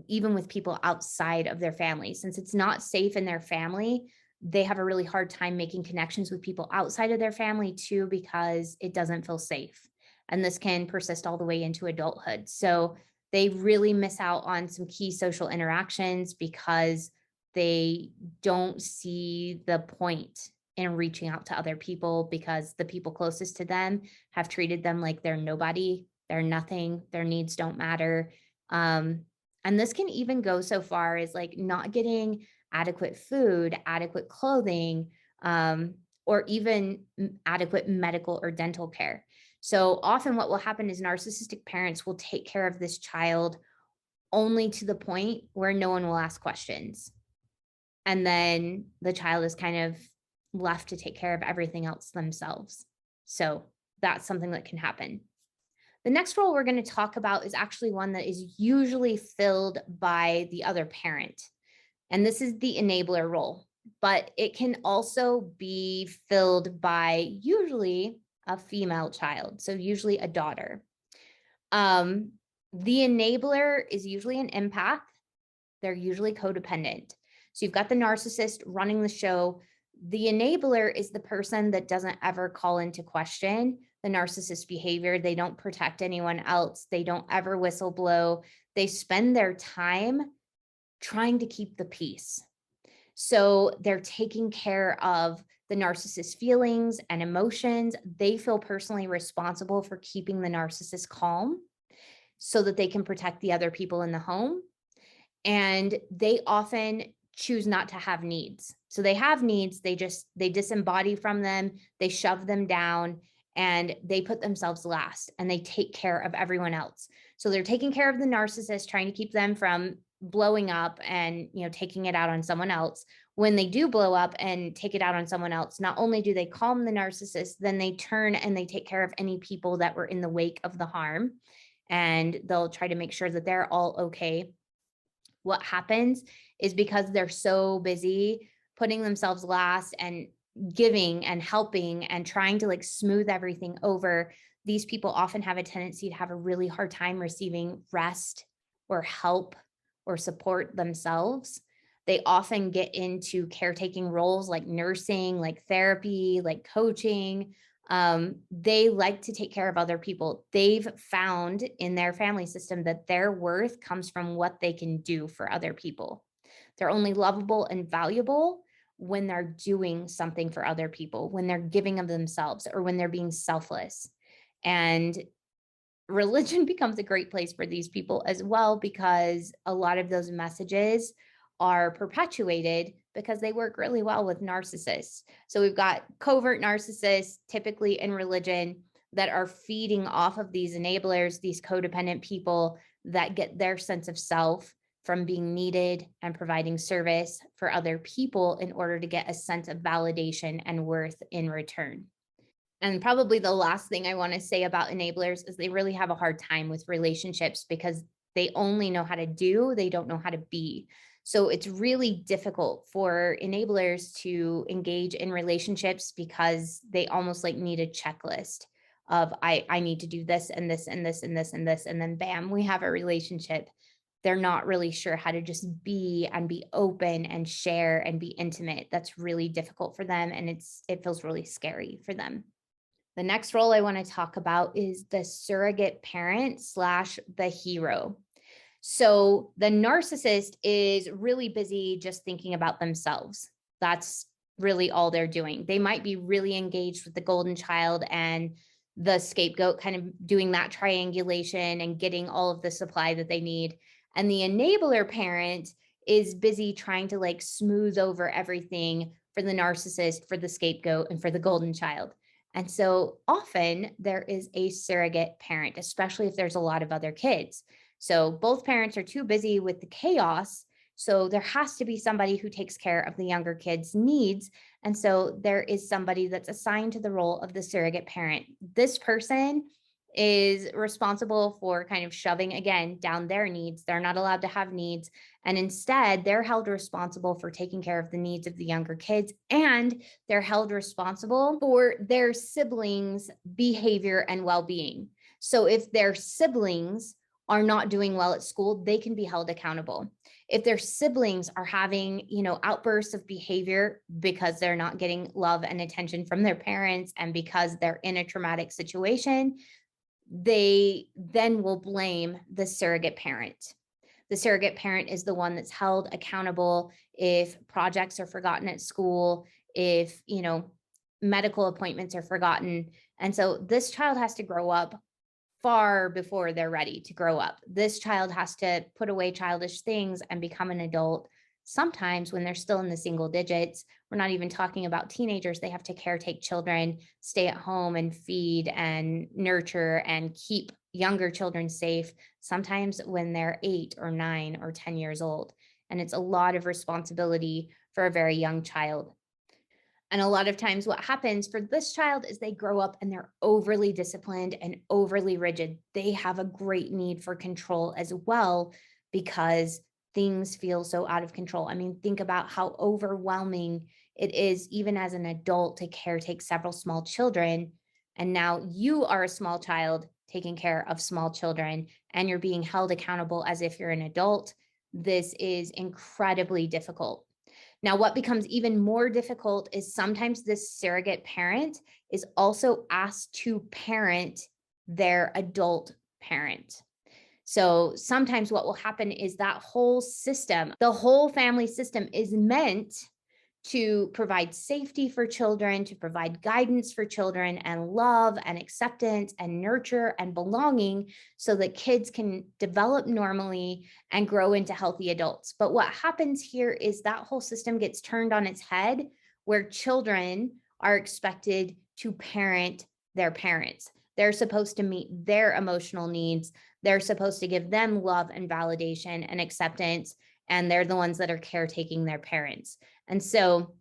even with people outside of their family. Since it's not safe in their family, they have a really hard time making connections with people outside of their family too, because it doesn't feel safe. And this can persist all the way into adulthood. So they really miss out on some key social interactions because they don't see the point in reaching out to other people, because the people closest to them have treated them like they're nobody, they're nothing, their needs don't matter. And this can even go so far as like not getting adequate food, adequate clothing, or even adequate medical or dental care. So often what will happen is narcissistic parents will take care of this child only to the point where no one will ask questions. And then the child is kind of left to take care of everything else themselves. So that's something that can happen. The next role we're going to talk about is actually one that is usually filled by the other parent. And this is the enabler role, but it can also be filled by usually a female child. So usually a daughter. The enabler is usually an empath. They're usually codependent. So you've got the narcissist running the show. The enabler is the person that doesn't ever call into question the narcissist behavior. They don't protect anyone else. They don't ever whistle blow. They spend their time trying to keep the peace. So they're taking care of the narcissist's feelings and emotions. They feel personally responsible for keeping the narcissist calm so that they can protect the other people in the home. And they often choose not to have needs. So they have needs, they disembody from them, they shove them down, and they put themselves last, and they take care of everyone else. So they're taking care of the narcissist, trying to keep them from blowing up and, taking it out on someone else. When they do blow up and take it out on someone else, not only do they calm the narcissist, then they turn and they take care of any people that were in the wake of the harm, and they'll try to make sure that they're all okay. What happens is because they're so busy putting themselves last and giving and helping and trying to like smooth everything over, these people often have a tendency to have a really hard time receiving rest or help or support themselves. They often get into caretaking roles like nursing, like therapy, like coaching. They like to take care of other people. They've found in their family system that their worth comes from what they can do for other people. They're only lovable and valuable when they're doing something for other people, when they're giving of themselves, or when they're being selfless. And religion becomes a great place for these people as well, because a lot of those messages are perpetuated because they work really well with narcissists. So we've got covert narcissists, typically in religion, that are feeding off of these enablers, these codependent people that get their sense of self from being needed and providing service for other people in order to get a sense of validation and worth in return. And probably the last thing I want to say about enablers is they really have a hard time with relationships because they only know how to do, they don't know how to be. So it's really difficult for enablers to engage in relationships because they almost like need a checklist of I need to do this and this and this and this and this, and then bam, we have a relationship. They're not really sure how to just be and be open and share and be intimate. That's really difficult for them, and it feels really scary for them. The next role I want to talk about is the surrogate parent / the hero. So the narcissist is really busy just thinking about themselves. That's really all they're doing. They might be really engaged with the golden child and the scapegoat, kind of doing that triangulation and getting all of the supply that they need. And the enabler parent is busy trying to like smooth over everything for the narcissist, for the scapegoat, and for the golden child. And so often there is a surrogate parent, especially if there's a lot of other kids. So both parents are too busy with the chaos. So there has to be somebody who takes care of the younger kids' needs. And so there is somebody that's assigned to the role of the surrogate parent. This person is responsible for kind of shoving again down their needs. They're not allowed to have needs. And instead, they're held responsible for taking care of the needs of the younger kids, and they're held responsible for their siblings' behavior and well-being. So if their siblings are not doing well at school, they can be held accountable. If their siblings are having, outbursts of behavior because they're not getting love and attention from their parents and because they're in a traumatic situation, they then will blame the surrogate parent. The surrogate parent is the one that's held accountable if projects are forgotten at school, if, medical appointments are forgotten. And so this child has to grow up far before they're ready to grow up. This child has to put away childish things and become an adult. Sometimes when they're still in the single digits, we're not even talking about teenagers. They have to caretake children, stay at home and feed and nurture and keep younger children safe, sometimes when they're 8 or 9 or 10 years old. And it's a lot of responsibility for a very young child. And a lot of times what happens for this child is they grow up and they're overly disciplined and overly rigid. They have a great need for control as well because things feel so out of control. I mean, think about how overwhelming it is, even as an adult, to caretake several small children. And now you are a small child taking care of small children, and you're being held accountable as if you're an adult. This is incredibly difficult. Now, what becomes even more difficult is sometimes this surrogate parent is also asked to parent their adult parent. So sometimes what will happen is that whole system, the whole family system, is meant to provide safety for children, to provide guidance for children, and love and acceptance and nurture and belonging so that kids can develop normally and grow into healthy adults. But what happens here is that whole system gets turned on its head, where children are expected to parent their parents. They're supposed to meet their emotional needs. They're supposed to give them love and validation and acceptance, and they're the ones that are caretaking their parents. And so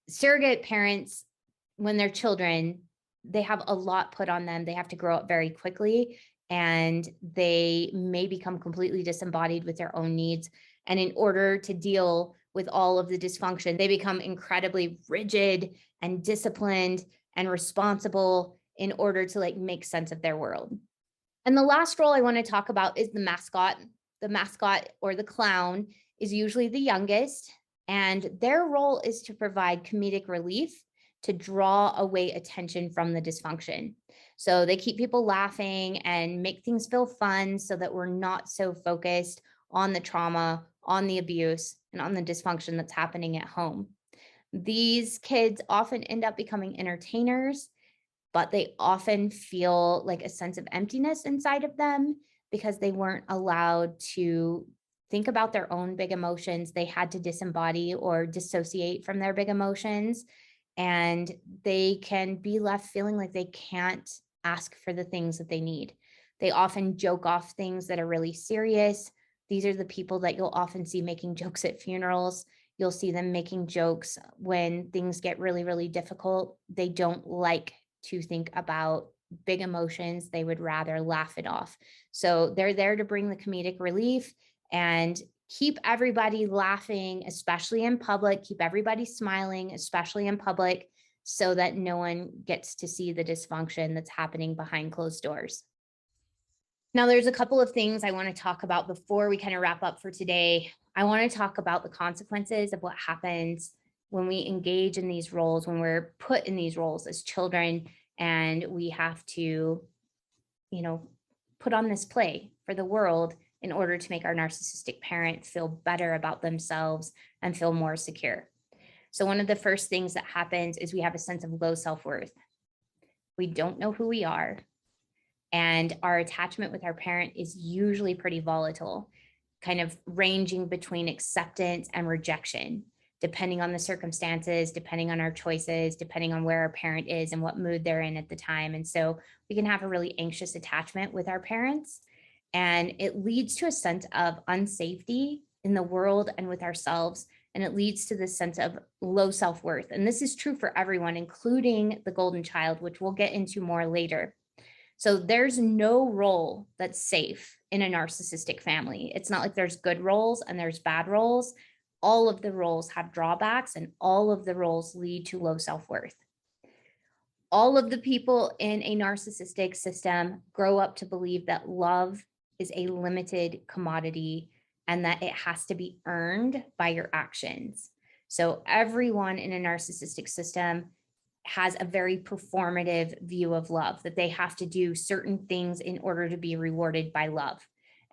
surrogate parents, when they're children, they have a lot put on them. They have to grow up very quickly, and they may become completely disembodied with their own needs. And in order to deal with all of the dysfunction, they become incredibly rigid and disciplined and responsible in order to make sense of their world. And the last role I want to talk about is the mascot. The mascot, or the clown, is usually the youngest, and their role is to provide comedic relief, to draw away attention from the dysfunction. So they keep people laughing and make things feel fun so that we're not so focused on the trauma, on the abuse, and on the dysfunction that's happening at home. These kids often end up becoming entertainers, but they often feel like a sense of emptiness inside of them because they weren't allowed to think about their own big emotions. They had to disembody or dissociate from their big emotions, and they can be left feeling like they can't ask for the things that they need. They often joke off things that are really serious. These are the people that you'll often see making jokes at funerals. You'll see them making jokes when things get really, really difficult. They don't like to think about big emotions. They would rather laugh it off. So they're there to bring the comedic relief and keep everybody laughing, especially in public, keep everybody smiling, especially in public, so that no one gets to see the dysfunction that's happening behind closed doors. Now, there's a couple of things I want to talk about before we kind of wrap up for today. I want to talk about the consequences of what happens when we engage in these roles, when we're put in these roles as children, and we have to, put on this play for the world in order to make our narcissistic parent feel better about themselves and feel more secure. So one of the first things that happens is we have a sense of low self-worth. We don't know who we are. And our attachment with our parent is usually pretty volatile, kind of ranging between acceptance and rejection. depending on the circumstances, depending on our choices, depending on where our parent is and what mood they're in at the time. And so we can have a really anxious attachment with our parents. And it leads to a sense of unsafety in the world and with ourselves. And it leads to this sense of low self-worth. And this is true for everyone, including the golden child, which we'll get into more later. So there's no role that's safe in a narcissistic family. It's not like there's good roles and there's bad roles. All of the roles have drawbacks, and all of the roles lead to low self-worth. All of the people in a narcissistic system grow up to believe that love is a limited commodity and that it has to be earned by your actions. So everyone in a narcissistic system has a very performative view of love, that they have to do certain things in order to be rewarded by love.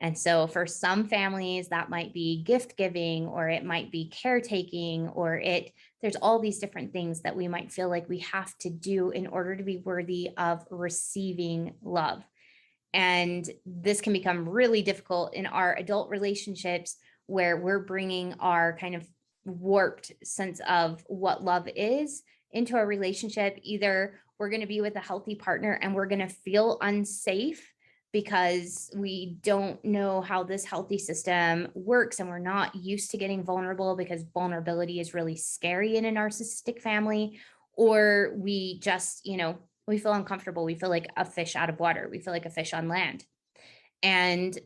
And so for some families, that might be gift giving, or it might be caretaking, or there's all these different things that we might feel like we have to do in order to be worthy of receiving love. And this can become really difficult in our adult relationships, where we're bringing our kind of warped sense of what love is into a relationship. Either we're going to be with a healthy partner and we're going to feel unsafe because we don't know how this healthy system works, and we're not used to getting vulnerable because vulnerability is really scary in a narcissistic family. Or we just, we feel uncomfortable. We feel like a fish out of water. We feel like a fish on land. And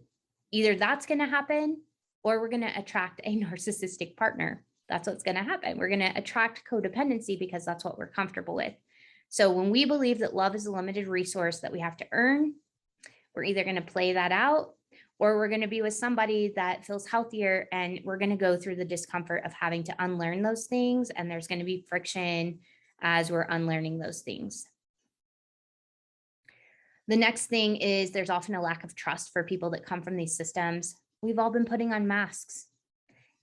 either that's going to happen, or we're going to attract a narcissistic partner. That's what's going to happen. We're going to attract codependency because that's what we're comfortable with. So when we believe that love is a limited resource that we have to earn, we're either going to play that out, or we're going to be with somebody that feels healthier, and we're going to go through the discomfort of having to unlearn those things. And there's going to be friction as we're unlearning those things. The next thing is there's often a lack of trust for people that come from these systems. We've all been putting on masks.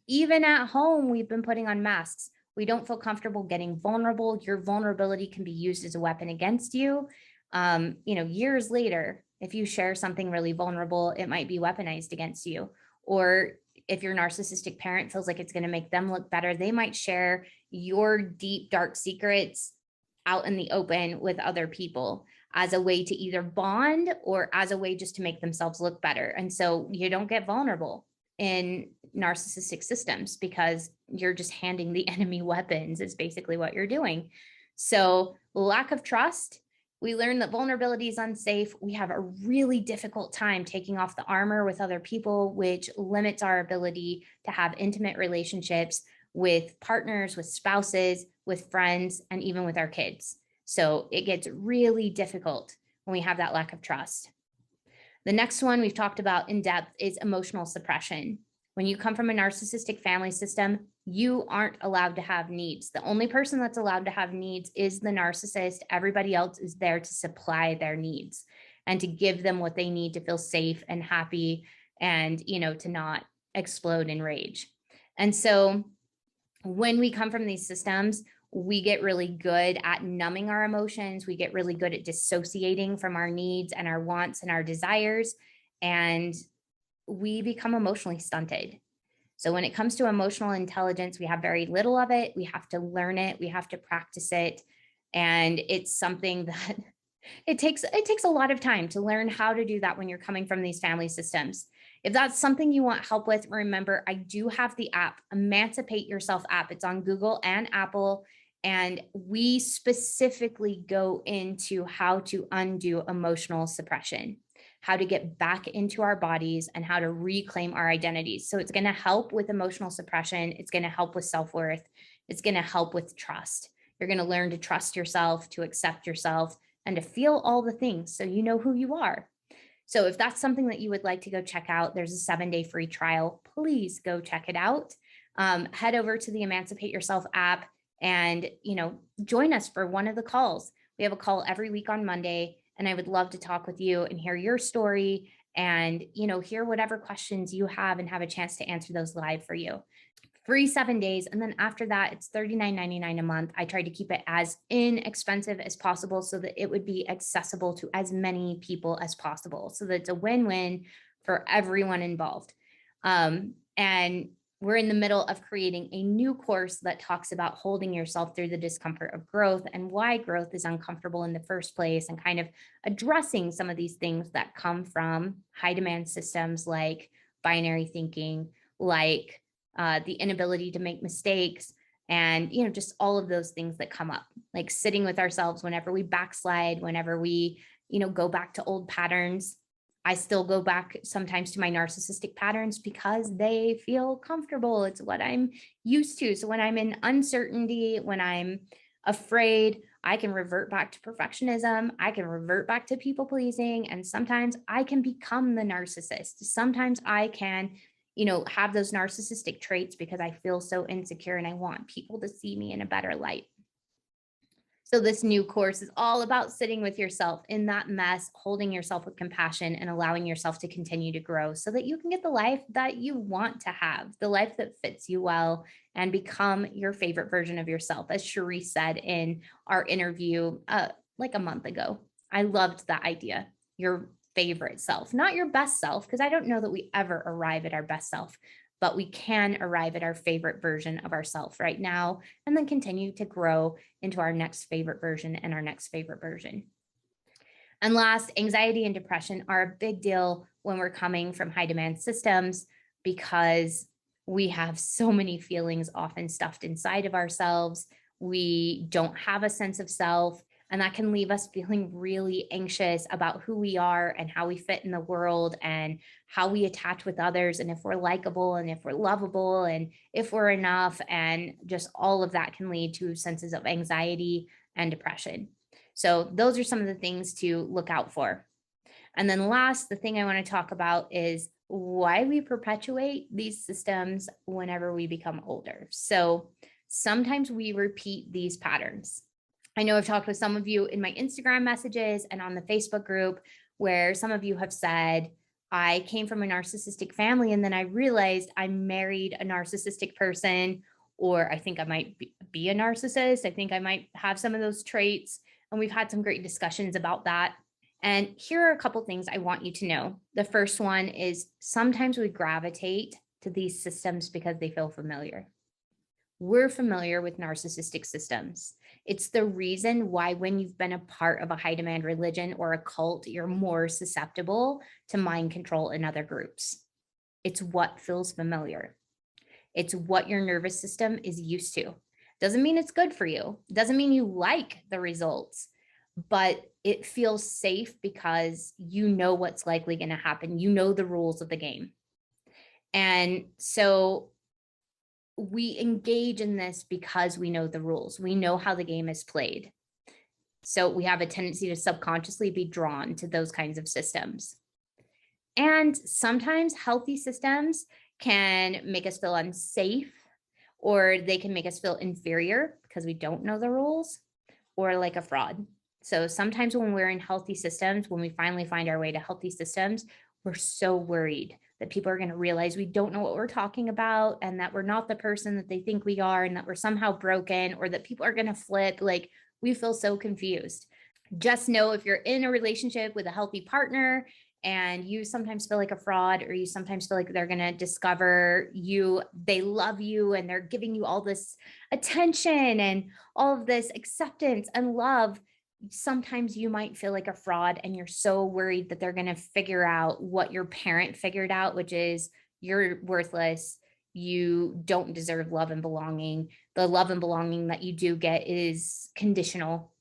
Even at home, we've been putting on masks. We don't feel comfortable getting vulnerable. Your vulnerability can be used as a weapon against you. Years later, if you share something really vulnerable, it might be weaponized against you. Or if your narcissistic parent feels like it's going to make them look better, they might share your deep, dark secrets out in the open with other people as a way to either bond or as a way just to make themselves look better. And so you don't get vulnerable in narcissistic systems because you're just handing the enemy weapons is basically what you're doing. So lack of trust. We learn that vulnerability is unsafe. We have a really difficult time taking off the armor with other people, which limits our ability to have intimate relationships with partners, with spouses, with friends, and even with our kids. So it gets really difficult when we have that lack of trust. The next one we've talked about in depth is emotional suppression. When you come from a narcissistic family system, you aren't allowed to have needs. The only person that's allowed to have needs is the narcissist. Everybody else is there to supply their needs and to give them what they need to feel safe and happy and, to not explode in rage. And so when we come from these systems, we get really good at numbing our emotions. We get really good at dissociating from our needs and our wants and our desires, and we become emotionally stunted. So when it comes to emotional intelligence, we have very little of it. We have to learn it. We have to practice it. And it's something that it takes a lot of time to learn how to do that when you're coming from these family systems. If that's something you want help with, remember, I do have the app, Emancipate Yourself app. It's on Google and Apple. And we specifically go into how to undo emotional suppression, how to get back into our bodies, and how to reclaim our identities. So it's going to help with emotional suppression. It's going to help with self-worth. It's going to help with trust. You're going to learn to trust yourself, to accept yourself, and to feel all the things so you know who you are. So if that's something that you would like to go check out, there's a 7-day free trial. Please go check it out. Head over to the Emancipate Yourself app and, join us for one of the calls. We have a call every week on Monday, and I would love to talk with you and hear your story and, hear whatever questions you have and have a chance to answer those live for you. Free 7 days. And then after that, it's $39.99 a month. I try to keep it as inexpensive as possible so that it would be accessible to as many people as possible, so that it's a win-win for everyone involved. And we're in the middle of creating a new course that talks about holding yourself through the discomfort of growth and why growth is uncomfortable in the first place, and kind of addressing some of these things that come from high demand systems like binary thinking, like the inability to make mistakes, and just all of those things that come up, like sitting with ourselves whenever we backslide, whenever we go back to old patterns. I still go back sometimes to my narcissistic patterns because they feel comfortable. It's what I'm used to. So when I'm in uncertainty, when I'm afraid, I can revert back to perfectionism. I can revert back to people pleasing. And sometimes I can become the narcissist. Sometimes I can, have those narcissistic traits because I feel so insecure and I want people to see me in a better light. So this new course is all about sitting with yourself in that mess, holding yourself with compassion, and allowing yourself to continue to grow so that you can get the life that you want to have, the life that fits you well, and become your favorite version of yourself, as Cherie said in our interview like a month ago. I loved that idea. Your favorite self, not your best self, because I don't know that we ever arrive at our best self, but we can arrive at our favorite version of ourselves right now, and then continue to grow into our next favorite version and our next favorite version. And last, anxiety and depression are a big deal when we're coming from high demand systems, because we have so many feelings often stuffed inside of ourselves. We don't have a sense of self. And that can leave us feeling really anxious about who we are and how we fit in the world and how we attach with others, and if we're likable and if we're lovable and if we're enough. And just all of that can lead to senses of anxiety and depression. So those are some of the things to look out for. And then last, the thing I want to talk about is why we perpetuate these systems whenever we become older. So sometimes we repeat these patterns. I know I've talked with some of you in my Instagram messages and on the Facebook group, where some of you have said, I came from a narcissistic family and then I realized I married a narcissistic person, or I think I might be a narcissist. I think I might have some of those traits. And we've had some great discussions about that. And here are a couple things I want you to know. The first one is sometimes we gravitate to these systems because they feel familiar. We're familiar with narcissistic systems. It's the reason why when you've been a part of a high demand religion or a cult, you're more susceptible to mind control in other groups. It's what feels familiar. It's what your nervous system is used to. Doesn't mean it's good for you. Doesn't mean you like the results, but it feels safe because you know what's likely going to happen. You know the rules of the game. And so we engage in this because we know the rules. We know how the game is played. So we have a tendency to subconsciously be drawn to those kinds of systems. And sometimes healthy systems can make us feel unsafe, or they can make us feel inferior because we don't know the rules, or like a fraud. So sometimes when we're in healthy systems, when we finally find our way to healthy systems, we're so worried that people are going to realize we don't know what we're talking about, and that we're not the person that they think we are, and that we're somehow broken, or that people are going to flip. Like, we feel so confused. Just know if you're in a relationship with a healthy partner and you sometimes feel like a fraud, or you sometimes feel like they're going to discover they love you and they're giving you all this attention and all of this acceptance and love, sometimes you might feel like a fraud, and you're so worried that they're going to figure out what your parent figured out, which is you're worthless. You don't deserve love and belonging. The love and belonging that you do get is conditional.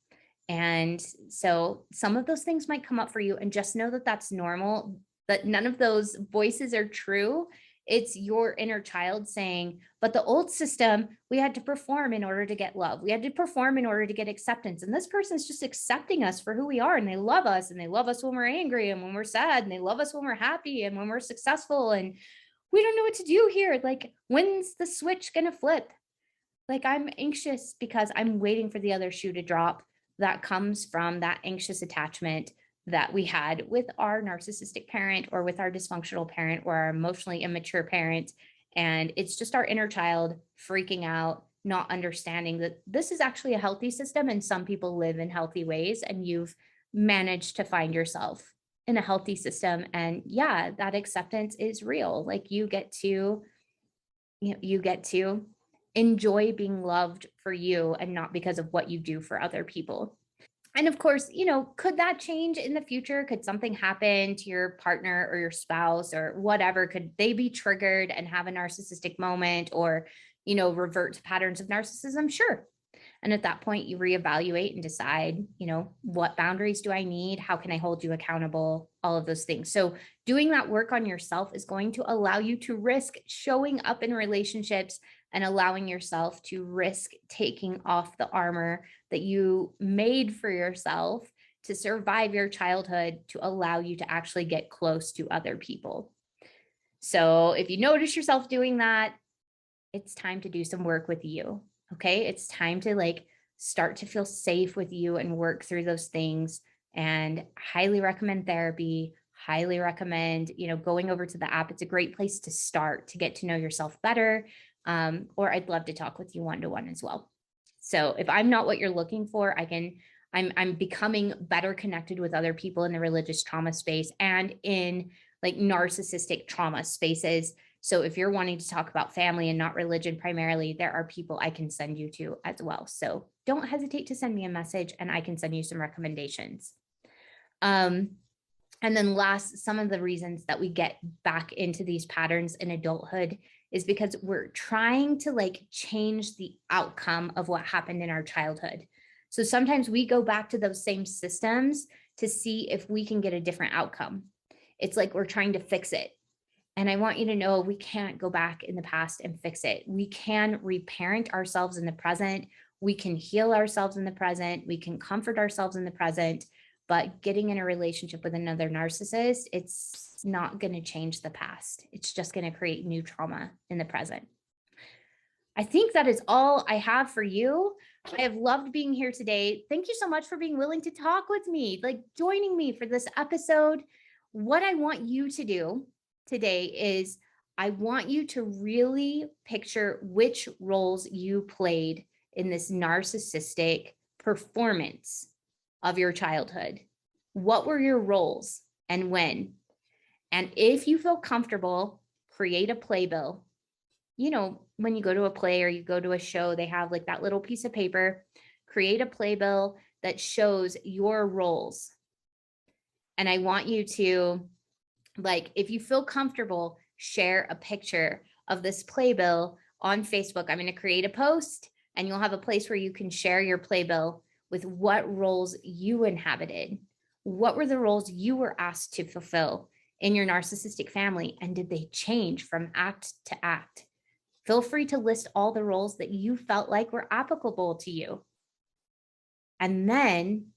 And so some of those things might come up for you, and just know that that's normal, that none of those voices are true. It's your inner child saying, but the old system, we had to perform in order to get love. We had to perform in order to get acceptance. And this person's just accepting us for who we are. And they love us, and they love us when we're angry and when we're sad, and they love us when we're happy and when we're successful. And we don't know what to do here. Like, when's the switch going to flip? Like, I'm anxious because I'm waiting for the other shoe to drop. That comes from that anxious attachment that we had with our narcissistic parent, or with our dysfunctional parent, or our emotionally immature parent. And it's just our inner child freaking out, not understanding that this is actually a healthy system, and some people live in healthy ways, and you've managed to find yourself in a healthy system. And yeah, that acceptance is real. Like, you get to you get to enjoy being loved for you and not because of what you do for other people. And of course, could that change in the future? Could something happen to your partner or your spouse or whatever? Could they be triggered and have a narcissistic moment or, revert to patterns of narcissism? Sure. And at that point, you reevaluate and decide, what boundaries do I need? How can I hold you accountable? All of those things. So doing that work on yourself is going to allow you to risk showing up in relationships and allowing yourself to risk taking off the armor that you made for yourself to survive your childhood to allow you to actually get close to other people. So if you notice yourself doing that, it's time to do some work with you. Okay. It's time to start to feel safe with you and work through those things. And highly recommend therapy, highly recommend, going over to the app. It's a great place to start to get to know yourself better. Or I'd love to talk with you one-to-one as well. So if I'm not what you're looking for, I'm becoming better connected with other people in the religious trauma space and in narcissistic trauma spaces. So if you're wanting to talk about family and not religion primarily, there are people I can send you to as well. So don't hesitate to send me a message and I can send you some recommendations. And then last, some of the reasons that we get back into these patterns in adulthood is because we're trying to change the outcome of what happened in our childhood. So sometimes we go back to those same systems to see if we can get a different outcome. It's like we're trying to fix it. And I want you to know we can't go back in the past and fix it. We can reparent ourselves in the present. We can heal ourselves in the present. We can comfort ourselves in the present. But getting in a relationship with another narcissist, it's not going to change the past. It's just going to create new trauma in the present. I think that is all I have for you. I have loved being here today. Thank you so much for being willing to talk with me, joining me for this episode. What I want you to do today is I want you to really picture which roles you played in this narcissistic performance of your childhood. What were your roles and when? And if you feel comfortable, create a playbill. When you go to a play or you go to a show, they have that little piece of paper. Create a playbill that shows your roles. And I want you to, if you feel comfortable, share a picture of this playbill on Facebook. I'm going to create a post and you'll have a place where you can share your playbill with what roles you inhabited. What were the roles you were asked to fulfill in your narcissistic family? And did they change from act to act? Feel free to list all the roles that you felt like were applicable to you. And then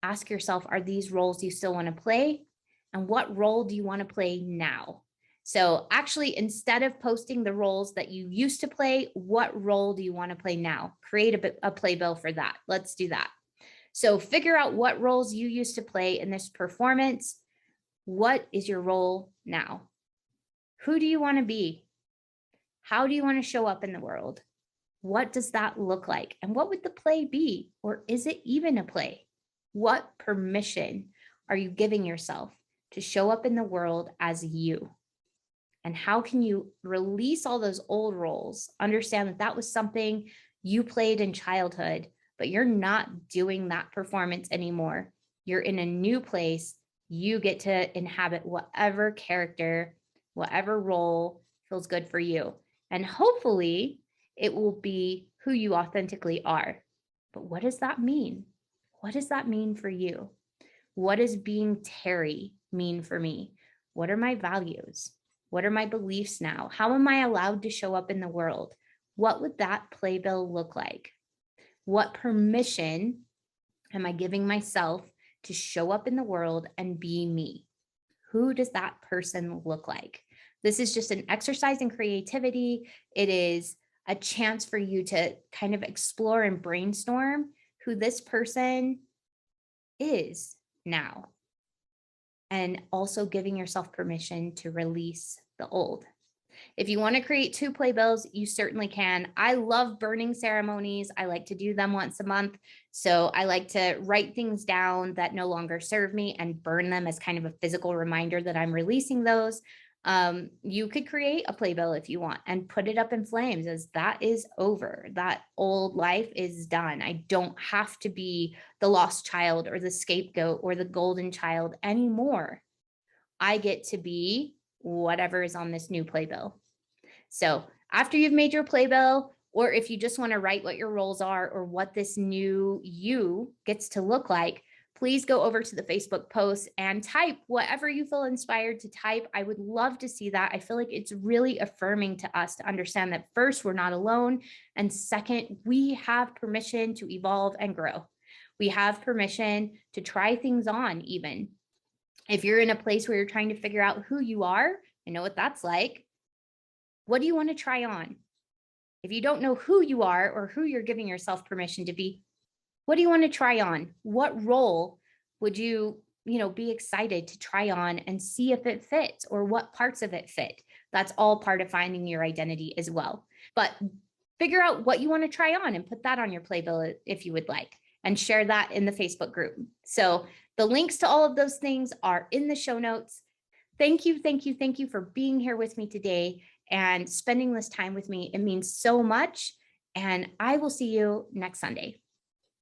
ask yourself, are these roles you still want to play? And what role do you want to play now? So actually, instead of posting the roles that you used to play, what role do you want to play now? Create a playbill for that. Let's do that. So figure out what roles you used to play in this performance. What is your role now? Who do you want to be? How do you want to show up in the world? What does that look like? And what would the play be? Or is it even a play? What permission are you giving yourself to show up in the world as you? And how can you release all those old roles? Understand that that was something you played in childhood, but you're not doing that performance anymore. You're in a new place. You get to inhabit whatever character, whatever role feels good for you. And hopefully it will be who you authentically are. But what does that mean? What does that mean for you? What does being Terry mean for me? What are my values? What are my beliefs now? How am I allowed to show up in the world? What would that playbill look like? What permission am I giving myself to show up in the world and be me? Who does that person look like? This is just an exercise in creativity. It is a chance for you to kind of explore and brainstorm who this person is now. And also giving yourself permission to release the old. If you want to create 2 playbills, you certainly can. I love burning ceremonies. I like to do them once a month. So I like to write things down that no longer serve me and burn them as kind of a physical reminder that I'm releasing those. You could create a playbill if you want and put it up in flames, as that is over. That old life is done. I don't have to be the lost child or the scapegoat or the golden child anymore. I get to be whatever is on this new playbill. So after you've made your playbill, or if you just want to write what your roles are or what this new you gets to look like, please go over to the Facebook post and type whatever you feel inspired to type. I would love to see that. I feel like it's really affirming to us to understand that first, we're not alone. And second, we have permission to evolve and grow. We have permission to try things on, even. If you're in a place where you're trying to figure out who you are, I know what that's like. What do you want to try on? If you don't know who you are or who you're giving yourself permission to be, what do you want to try on? What role would you, be excited to try on and see if it fits, or what parts of it fit? That's all part of finding your identity as well. But figure out what you want to try on and put that on your playbill if you would like, and share that in the Facebook group. So the links to all of those things are in the show notes. Thank you for being here with me today and spending this time with me. It means so much. And I will see you next Sunday.